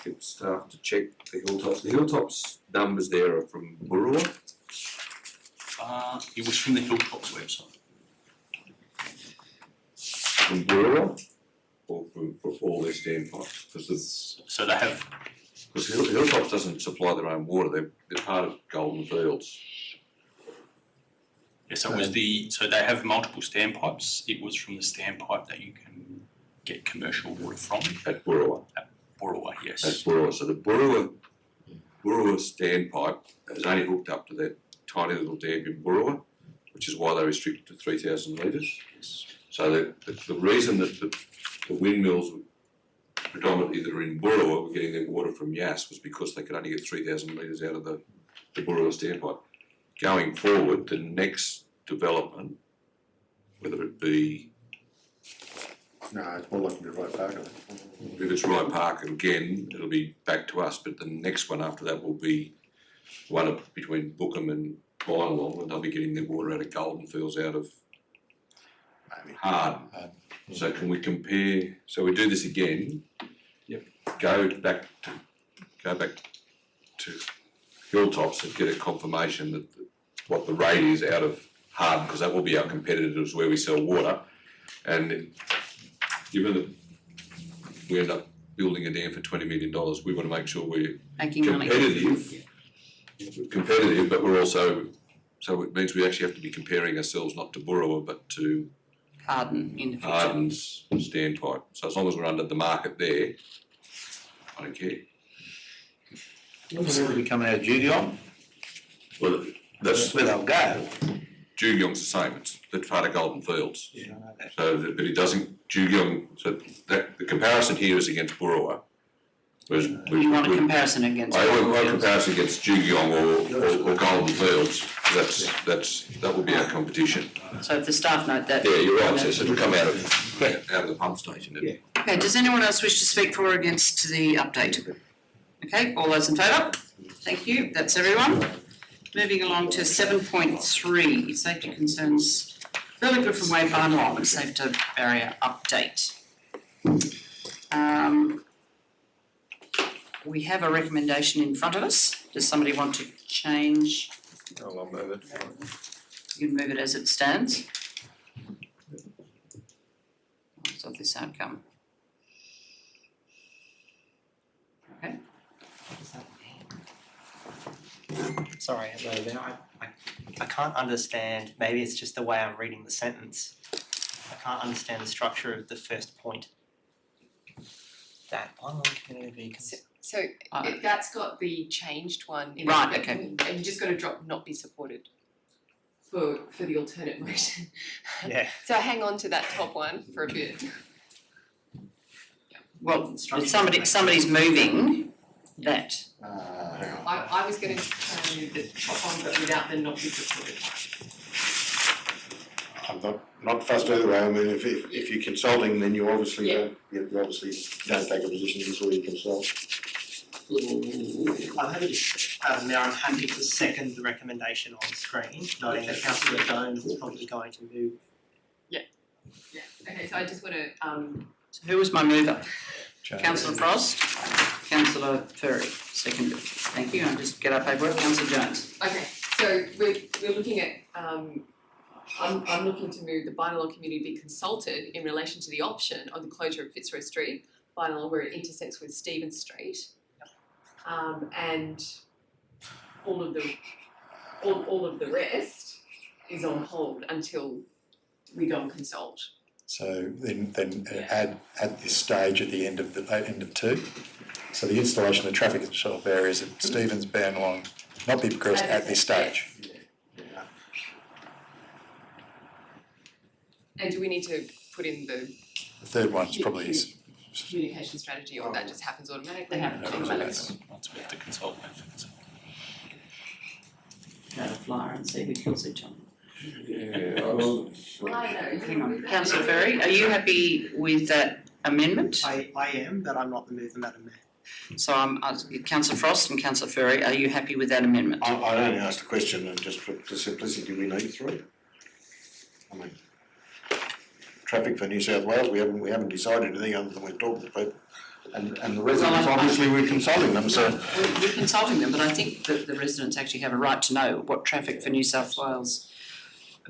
get staff to check the hilltops? The hilltops numbers there are from Burua? It was from the Hilltops website. From Burua? Or from all their standpipes? Because So they have Because Hilltops doesn't supply their own water, they're part of Golden Fields. Yeah, so it was so they have multiple standpipes. It was from the standpipe that you can get commercial water from. At Burrawa. Burrawa, yes. At Burrawa. So the Burrawa standpipe is only hooked up to that tiny little dam in Burrawa, which is why they're restricted to 3,000 litres. So the reason that the windmills predominantly that are in Burrawa were getting their water from Yass was because they could only get 3,000 litres out of the Burrawa standpipe. Going forward, the next development, whether it be No, it's more likely to be right back, I think. if it's Rye Park, again, it'll be back to us, but the next one after that will be one between Bookham and Bynalong, and they'll be getting their water out of Golden Fields, out of Hard. So can we compare, so we do this again? Yep. Go back to Hilltops and get a confirmation that what the rate is out of Hard, because that will be our competitors where we sell water. And given that we end up building a dam for $20 million, we want to make sure we're Making money. competitive, but we're also, so it means we actually have to be comparing ourselves not to Burrawa but to Harden in the future. Harden's standpipe. So as long as we're under the market there, I don't care. What's already coming out of Judion? Well, that's Where they'll go. Jugiong's the same. It's part of Golden Fields. Yeah, I know that. So, but it doesn't, Jugiong, so that, the comparison here is against Burrawa. Whereas You want a comparison against. I want a comparison against Jugiong or Golden Fields, because that will be our competition. So if the staff note that. Yeah, you're right, Tess, it'll come out of the pump station. Yeah. Okay, does anyone else wish to speak for or against the update? Okay, all those in favour? Thank you, that's everyone. Moving along to 7.3, safety concerns, Burley Griffin Way Bynalong safety barrier update. We have a recommendation in front of us. Does somebody want to change? I'll move it. You can move it as it stands. Of this outcome. Okay. Sorry, I can't understand, maybe it's just the way I'm reading the sentence. I can't understand the structure of the first point. That online community So that's got the changed one in it. Right, okay. And you just got to drop not be supported for the alternate motion. Yeah. So hang on to that top one for a bit. Well, somebody's moving that. Hang on. I was going to tell you the top one, but without the not be supported. I'm not fussed either way. I mean, if you're consulting, then you obviously Yeah. don't, you obviously don't take a position before you consult. I'm happy to, Mayor, I'm happy to second the recommendation on screen, noting that Councillor Jones is probably going to move. Yeah. Okay, so I just want to So who was my mover? Jones. Councillor Frost, Councillor Ferry, seconded. Thank you, I'll just get our paperwork, Councillor Jones. Okay, so we're looking at I'm looking to move the Bynalong community be consulted in relation to the option of the closure of Fitzroy Street, Bynalong, where it intersects with Stevens Street. And all of the rest is on hold until we go and consult. So then add at this stage at the end of 2. So the installation of traffic control barriers at Stevens, Bynalong not be progressed at this stage. And do we need to put in the The third one is probably communication strategy, or that just happens automatically? They happen automatically. Once we have to consult that. Go to flyer and see who kills each other. Yeah, well, Hang on, Councillor Ferry, are you happy with that amendment? I am, but I'm not the mover, Madam Mayor. So I'm Councillor Frost and Councillor Ferry, are you happy with that amendment? I only asked a question, and just for the simplicity, we need 3. I mean, traffic for New South Wales, we haven't decided anything other than we're talking to people. And the residents, obviously, we're consulting them, so. We're consulting them, but I think that the residents actually have a right to know what Traffic for New South Wales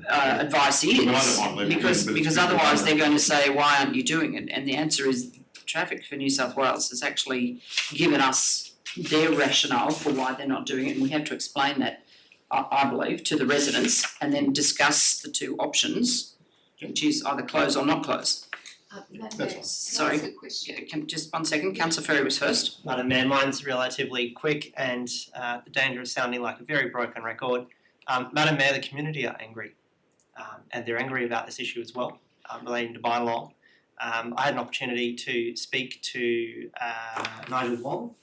advice is. Well, I don't mind leaving it, but it's Because pretty otherwise clear. they're going to say, why aren't you doing it? And the answer is Traffic for New South Wales has actually given us their rationale for why they're not doing it, and we have to explain that, I believe, to the residents, and then discuss the two options, which is either close or not close. Sorry. That's a good question. Just 1 second, Councillor Ferry was first. Madam Mayor, mine's relatively quick and the danger of sounding like a very broken record. Madam Mayor, the community are angry and they're angry about this issue as well, relating to Bynalong. I had an opportunity to speak to Nigel Wong,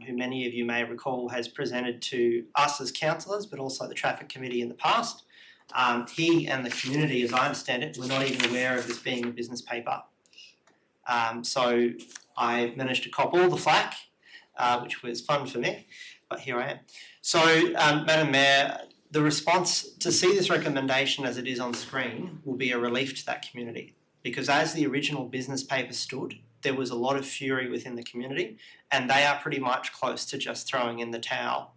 who many of you may recall has presented to us as councillors, but also the traffic committee in the past. He and the community, as I understand it, were not even aware of this being a business paper. So I managed to cop all the flack, which was fun for me, but here I am. So, Madam Mayor, the response to see this recommendation as it is on screen will be a relief to that community, because as the original business paper stood, there was a lot of fury within the community, and they are pretty much close to just throwing in the towel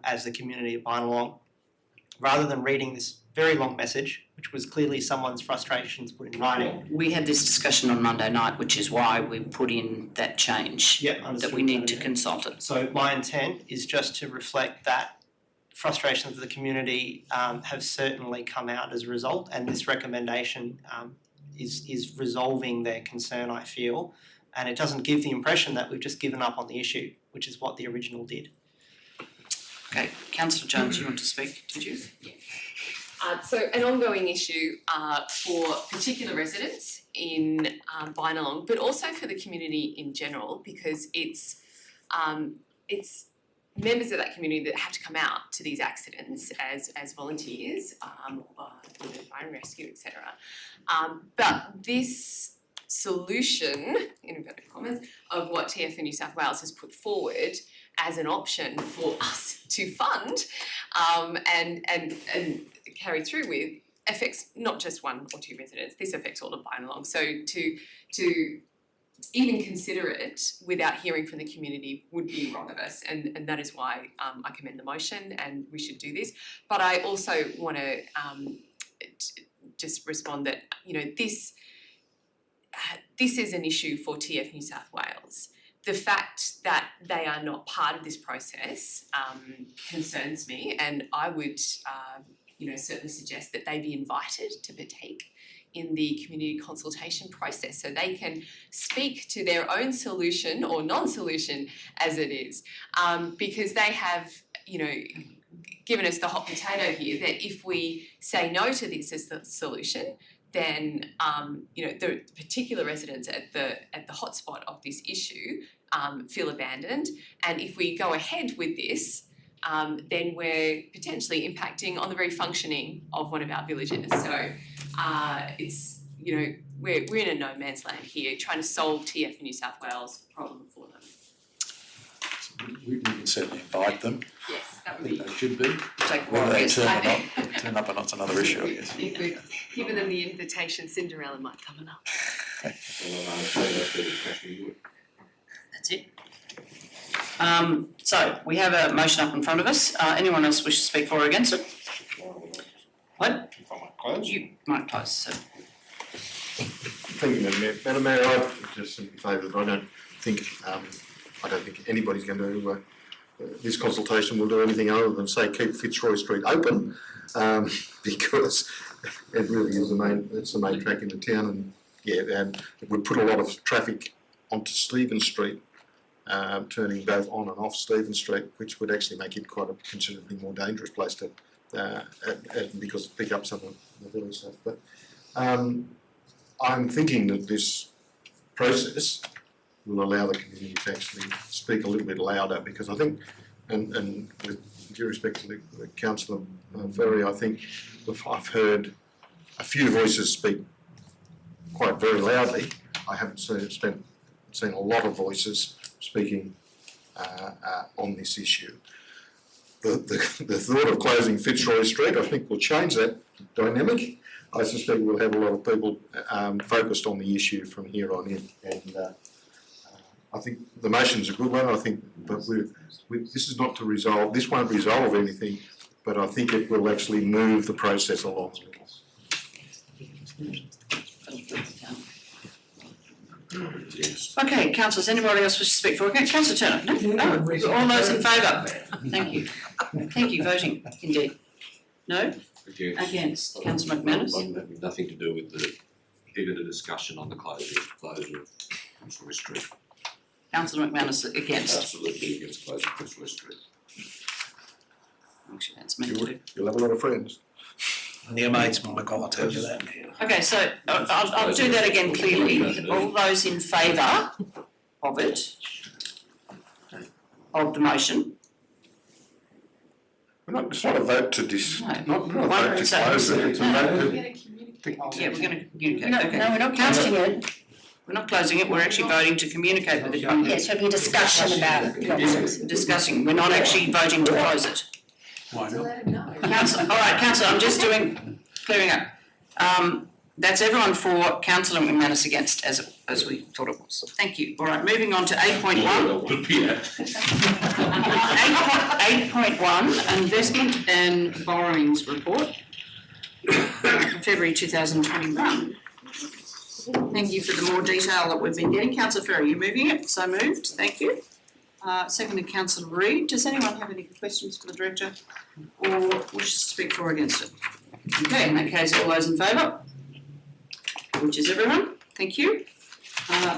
as the community of Bynalong. Rather than reading this very long message, which was clearly someone's frustrations put in writing. We had this discussion on Monday night, which is why we put in that change, that we need to consult it. So my intent is just to reflect that frustrations of the community have certainly come out as a result, and this recommendation is resolving their concern, I feel, and it doesn't give the impression that we've just given up on the issue, which is what the original did. Okay, Councillor Jones, you want to speak, did you? So an ongoing issue for particular residents in Bynalong, but also for the community in general, because it's members of that community that have to come out to these accidents as volunteers, with the fire and rescue, etc. But this solution, in inverted commas, of what TFN New South Wales has put forward as an option for us to fund and carry through with affects not just one or two residents. This affects all of Bynalong. So to even consider it without hearing from the community would be wrong of us, and that is why I commend the motion and we should do this. But I also want to just respond that, you know, this is an issue for TF New South Wales. The fact that they are not part of this process concerns me, and I would certainly suggest that they be invited to partake in the community consultation process so they can speak to their own solution or non-solution as it is, because they have, given us the hot potato here that if we say no to this as the solution, then the particular residents at the hotspot of this issue feel abandoned, and if we go ahead with this, then we're potentially impacting on the very functioning of one of our villages. So it's, we're in a no man's land here, trying to solve TF New South Wales problem for them. We can certainly invite them. Yes, that I would think be. they should be. Take Whether they one. turn up or not's another issue, I guess. If we've given them the invitation, Cinderella might come along. That's it. So we have a motion up in front of us. Anyone else wish to speak for or against it? What? If I might close. You might close, sir. Thank you, Madam Mayor. Madam Mayor, I just in favour that I don't think anybody's going to, this consultation will do anything other than say keep Fitzroy Street open, because it really is it's the main track in the town, and and it would put a lot of traffic onto Stephen Street, turning both on and off Stephen Street, which would actually make it quite a considerably more dangerous place to, because it pick up some of the village stuff. But I'm thinking that this process will allow the community to actually speak a little bit louder, because I think, and with due respect to the Councillor Ferry, I think I've heard a few voices speak quite very loudly. I haven't seen a lot of voices speaking on this issue. The thought of closing Fitzroy Street, I think, will change that dynamic. I suspect we'll have a lot of people focused on the issue from here on in, and I think the motion's a good one. I think, but this is not to resolve. This won't resolve anything, but I think it will actually move the process along a little. Yes. Okay, councillors, anybody else wish to speak for? Okay, councillor Turner, no? Oh, all those in favour? Thank you. Thank you, voting, indeed. No? Against, councillor McManus? Having nothing to do with even a discussion on the closure of Fitzroy Street. Councillor McManus against. Absolutely against closing Fitzroy Street. Actually, that's meant to. You'll have a lot of friends. Near mates, Michael, I'll tell you that now. Okay, so I'll do that again clearly. All those in favour of it, of the motion? It's not a vote to No. not a vote to close it, it's a vote to. Yeah, we're going to communicate. No, Okay. no, we're not closing it. We're not closing it, we're actually voting to communicate with the company. Yes, there'll be a discussion about it. Yes, discussing, we're not actually voting to close it. Why not? Councillor, all right, councillor, I'm just clearing up. That's everyone for, councillor McManus against, as we thought it was. Thank you. All right, moving on to 8.1. 8.1, investment and borrowings report for February 2021. Thank you for the more detail that we've been getting. Councillor Ferry, you moving it? So moved, thank you. Seconded Councillor Reid. Does anyone have any questions for the Director or wishes to speak for or against it? Okay, in that case, all those in favour? Which is everyone, thank you.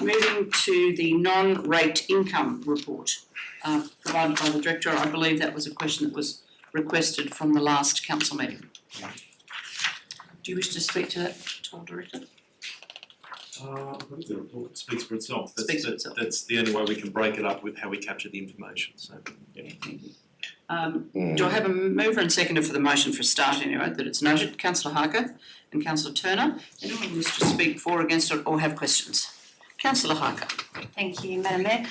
Moving to the non-rate income report provided by the Director. I believe that was a question that was requested from the last council meeting. Do you wish to speak to that at all, Director? I think the report speaks for itself. Speaks for itself. That's the only way we can break it up with how we capture the information, so, yeah. Yeah, thank you. Do I have a mover and seconder for the motion for a start anyway, that it's noted? Councillor Harker and Councillor Turner. Anyone wish to speak for or against it or have questions? Councillor Harker. Thank you, Madam Mayor.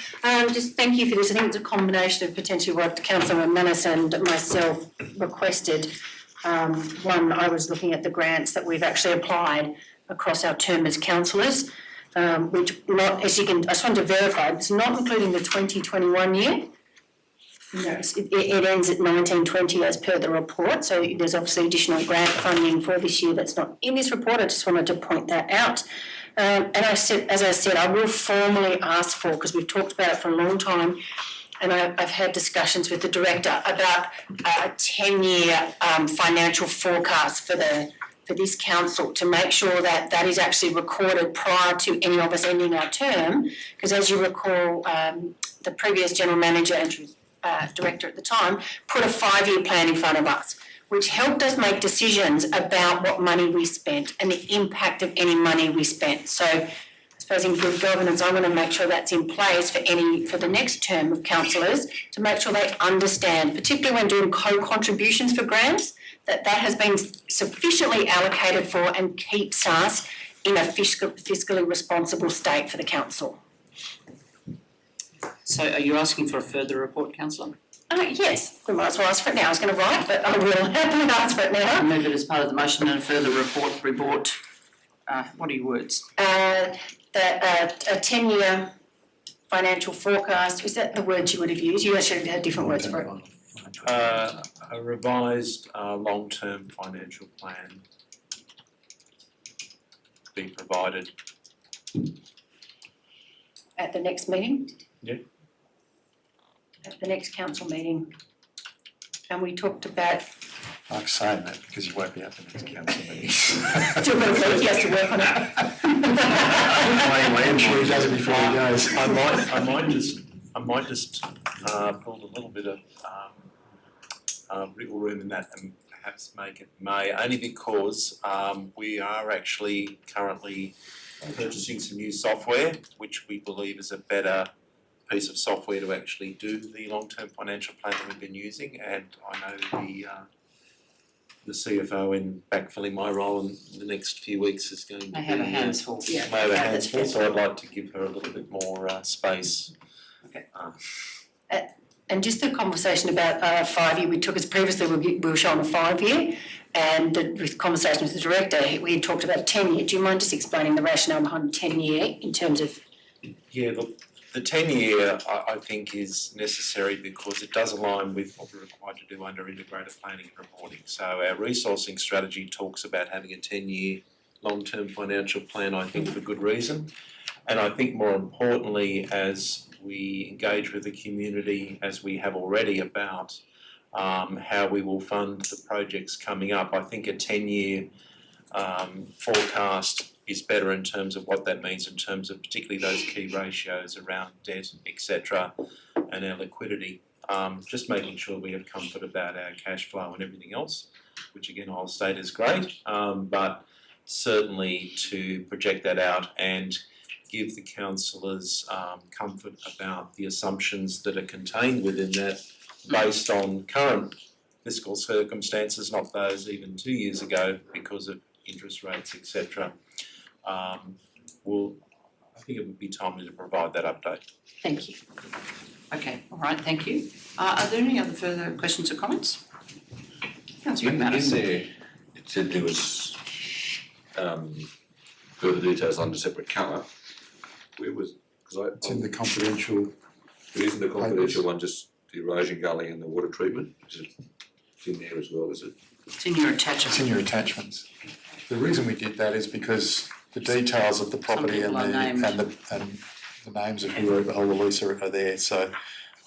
Just thank you for this. I think it's a combination of potentially what Councillor McManus and myself requested. One, I was looking at the grants that we've actually applied across our term as councillors, which not, as you can, I just want to verify, it's not including the 2021 year. No, it ends at 1920 as per the report, so there's obviously additional grant funding for this year that's not in this report. I just wanted to point that out. And as I said, I will formally ask for, because we've talked about it for a long time, and I've had discussions with the Director about a 10-year financial forecast for this council to make sure that that is actually recorded prior to any of us ending our term, because as you recall, the previous General Manager and Director at the time put a 5-year plan in front of us, which helped us make decisions about what money we spent and the impact of any money we spent. So I suppose in good governance, I'm going to make sure that's in place for the next term of councillors, to make sure they understand, particularly when doing co-contributions for grants, that has been sufficiently allocated for and keeps us in a fiscally responsible state for the council. So are you asking for a further report, councillor? Yes, we might as well ask for it now. I was going to write, but I will happily ask for it now. I move it as part of the motion and a further report. What are your words? A 10-year financial forecast, is that the words you would have used? You actually had different words for it. A revised long-term financial plan be provided. At the next meeting? Yeah. At the next council meeting. And we talked about, Like saying that because you won't be at the next council meeting. still got a week, he has to work on it. I'm sure he does it before he goes. I might just pull a little bit of wriggle room in that and perhaps make it May, only because we are actually currently purchasing some new software, which we believe is a better piece of software to actually do the long-term financial plan that we've been using, and I know the CFO in backfilling my role in the next few weeks is going to They have a hands full. Yeah. may have a hands full, so I'd like to give her a little bit more space. Okay. And just the conversation about 5-year, we took as previously we were showing a 5-year, and with conversation with the Director, we had talked about 10-year. Do you mind just explaining the rationale behind 10-year in terms of? Yeah, the 10-year I think is necessary because it does align with what we're required to do under integrated planning and reporting. So our resourcing strategy talks about having a 10-year long-term financial plan, I think for good reason. And I think more importantly, as we engage with the community, as we have already, about how we will fund the projects coming up, I think a 10-year forecast is better in terms of what that means in terms of particularly those key ratios around debt, etc., and our liquidity. Just making sure we have comfort about our cash flow and everything else, which again I'll state is great, but certainly to project that out and give the councillors comfort about the assumptions that are contained within that based on current fiscal circumstances, not those even 2 years ago because of interest rates, etc. I think it would be timely to provide that update. Thank you. Okay, all right, thank you. Are there any other further questions or comments? Councillor McManus. It said there was further details under separate cover. Where was, It's in the confidential. it isn't the confidential one, just the erosion gully and the water treatment? It's in there as well, is it? It's in your attachment. It's in your attachments. The reason we did that is because the details of the property and people are named. the names of who hold the lease are there, so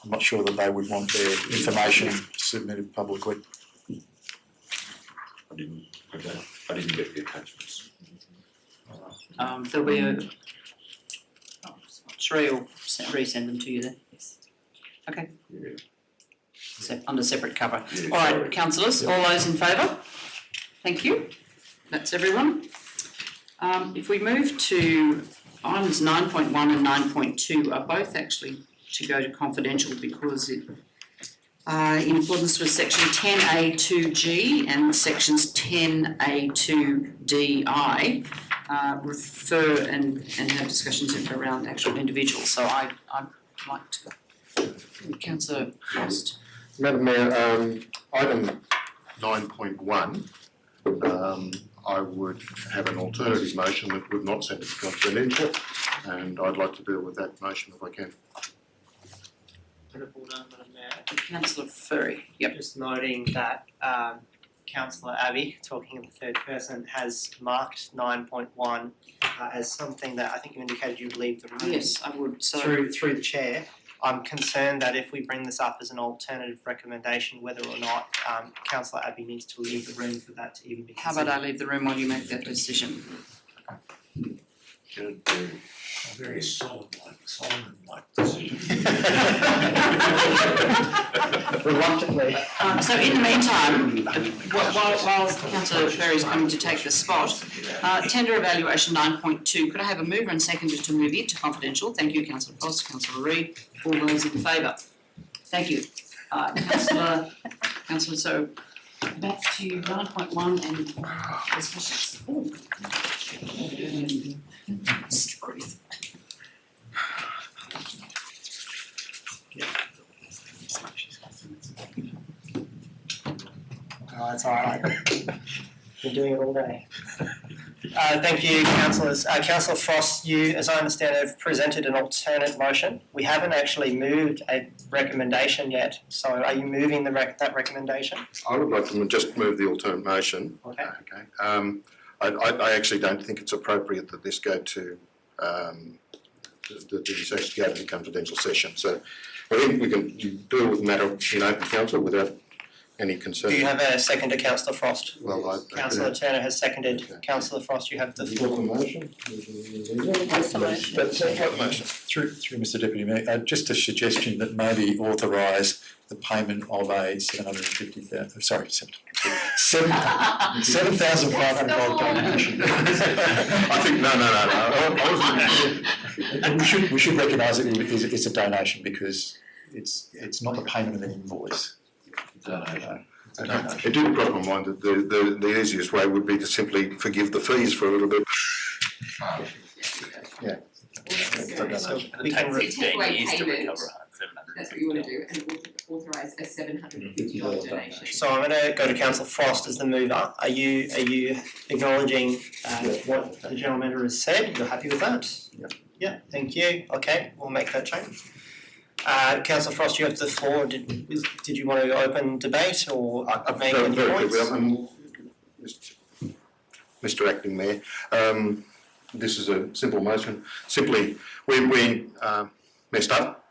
I'm not sure that they would want their information submitted publicly. I didn't get the attachments. There'll be Sheree will resend them to you then. Yes. Okay. Yeah. Under separate cover. Yeah, All right, sorry. councillors, all those in favour? Thank you. That's everyone. If we move to items 9.1 and 9.2 are both actually to go to confidential because it, in accordance with section 10A2G and sections 10A2DI, refer and have discussions around actual individuals. So I'd like to, Councillor Frost. Madam Mayor, item 9.1, I would have an alternative motion that would not send it to confidential, and I'd like to deal with that motion if I can. Madam Mayor. Councillor Furry, yep. Just noting that Councillor Abbey, talking in the third person, has marked 9.1 as something that I think you indicated you would leave the room. Yes, I would. So Through the chair. I'm concerned that if we bring this up as an alternative recommendation, whether or not Councillor Abbey needs to leave the room for that to even be how considered. about I leave the room while you make that decision? A very Solomon-like decision. Reluctantly. So in the meantime, while Councillor Ferry is coming to take the spot, tender evaluation 9.2, could I have a mover and seconder to move it to confidential? Thank you, Councillor Frost, Councillor Reid, all those in favour. Thank you. Councillor, so back to 9.1 and discussions. Sorry. Oh, that's all right. Been doing it all day. Thank you, councillors. Councillor Frost, you, as I understand it, have presented an alternate motion. We haven't actually moved a recommendation yet, so are you moving that recommendation? I would like to just move the alternate motion. Okay. Okay. I actually don't think it's appropriate that this go to the actually go to the confidential session. So I think we can deal with the matter in open council without any concern. Do you have a seconder, Councillor Frost? Well, Councillor Turner has seconded. Okay. Councillor Frost, you have the floor. motion? What's the motion? Through Mr Deputy Mayor, just a suggestion that maybe authorise the payment of a $7,500 donation. I think no. We should recognise it it's a donation because it's not the payment of an invoice. It did cross my mind that the easiest way would be to simply forgive the fees for a little bit. Yeah. So we can take away payment, that's what you want to do, and authorise a $750 donation. So I'm going to go to Councillor Frost as the mover. Are you acknowledging what the general manager has said? You're happy with that? Yep. Yeah, thank you. Okay, we'll make that change. Councillor Frost, you have the floor. Did you want to open debate or make any points? Mr Acting Mayor. This is a simple motion. Simply, we messed up,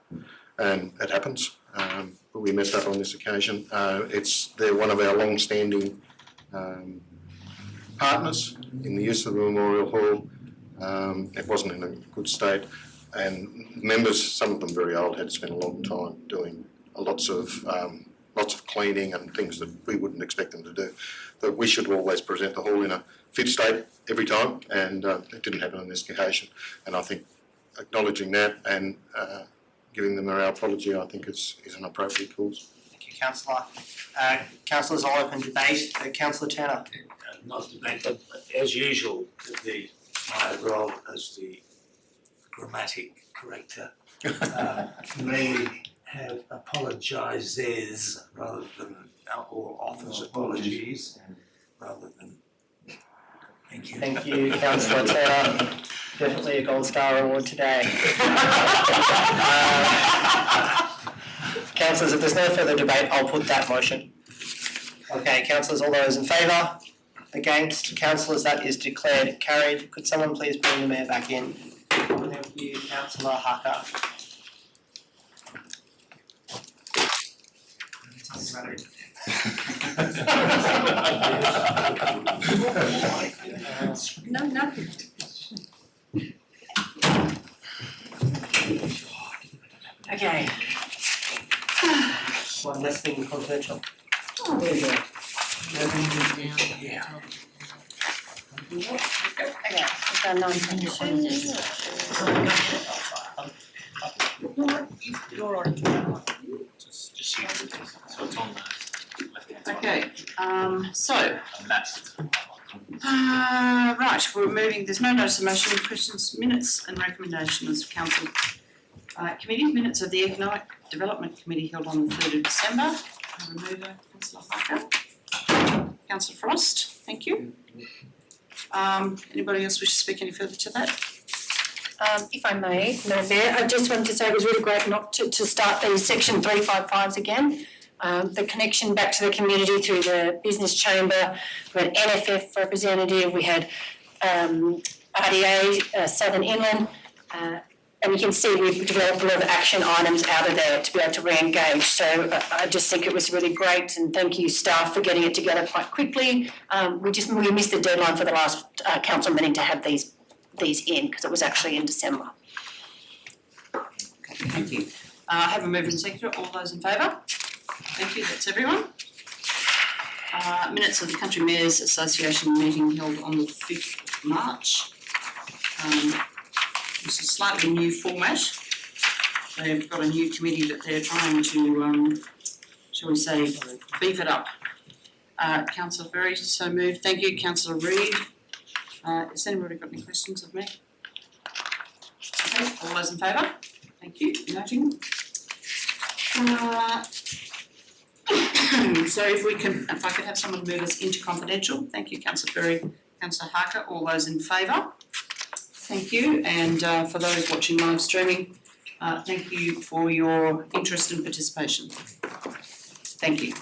and it happens. But we messed up on this occasion. They're one of our long-standing partners in the use of the Memorial Hall. It wasn't in a good state, and members, some of them very old, had to spend a long time doing lots of cleaning and things that we wouldn't expect them to do. That we should always present the hall in a fit state every time, and it didn't happen on this occasion. And I think acknowledging that and giving them our apology, I think is an appropriate cause. Thank you, Councillor. Councillors, I'll open debate. Councillor Turner. Not debate, but as usual, my role as the grammatic corrector may have apologises rather than, or offers apologies rather than. Thank you. Thank you, Councillor Turner. Definitely a Gold Star award today. Councillors, if there's no further debate, I'll put that motion. Okay, councillors, all those in favour? Against? Councillors, that is declared carried. Could someone please bring the mayor back in? Thank you, Councillor Harker. No, nothing. Okay. One less thing confidential. Oh, there you go. Yeah. Okay, we've done non-conditions. You're on. Just see, so it's on the left-hand side. Okay, so, And that's. right, we're moving, there's no notice of motion, questions, minutes and recommendations of council. Committee minutes of the Economic Development Committee held on the 3rd of December. I'll remove Councillor Harker. Councillor Frost, thank you. Anybody else wish to speak any further to that? If I may, Madam Mayor, I just wanted to say it was really great not to start these section 355s again. The connection back to the community through the business chamber, we had NFF representative, we had RDA, Southern Inland, and you can see we've developed a lot of action items out of there to be able to re-engage. So I just think it was really great, and thank you staff for getting it together quite quickly. We missed the deadline for the last council meeting to have these in, because it was actually in December. Okay, thank you. I have a mover and seconder, all those in favour? Thank you, that's everyone. Minutes of the Country Mayors Association meeting held on the 5th of March. This is a slightly new format. They've got a new committee that they're trying to, shall we say, beef it up. Councillor Ferry, so moved. Thank you, Councillor Reid. Has anybody got any questions of me? Okay, all those in favour? Thank you, noting. So if I could have someone move us into confidential. Thank you, Councillor Ferry, Councillor Harker, all those in favour? Thank you, and for those watching live streaming, thank you for your interest and participation. Thank you.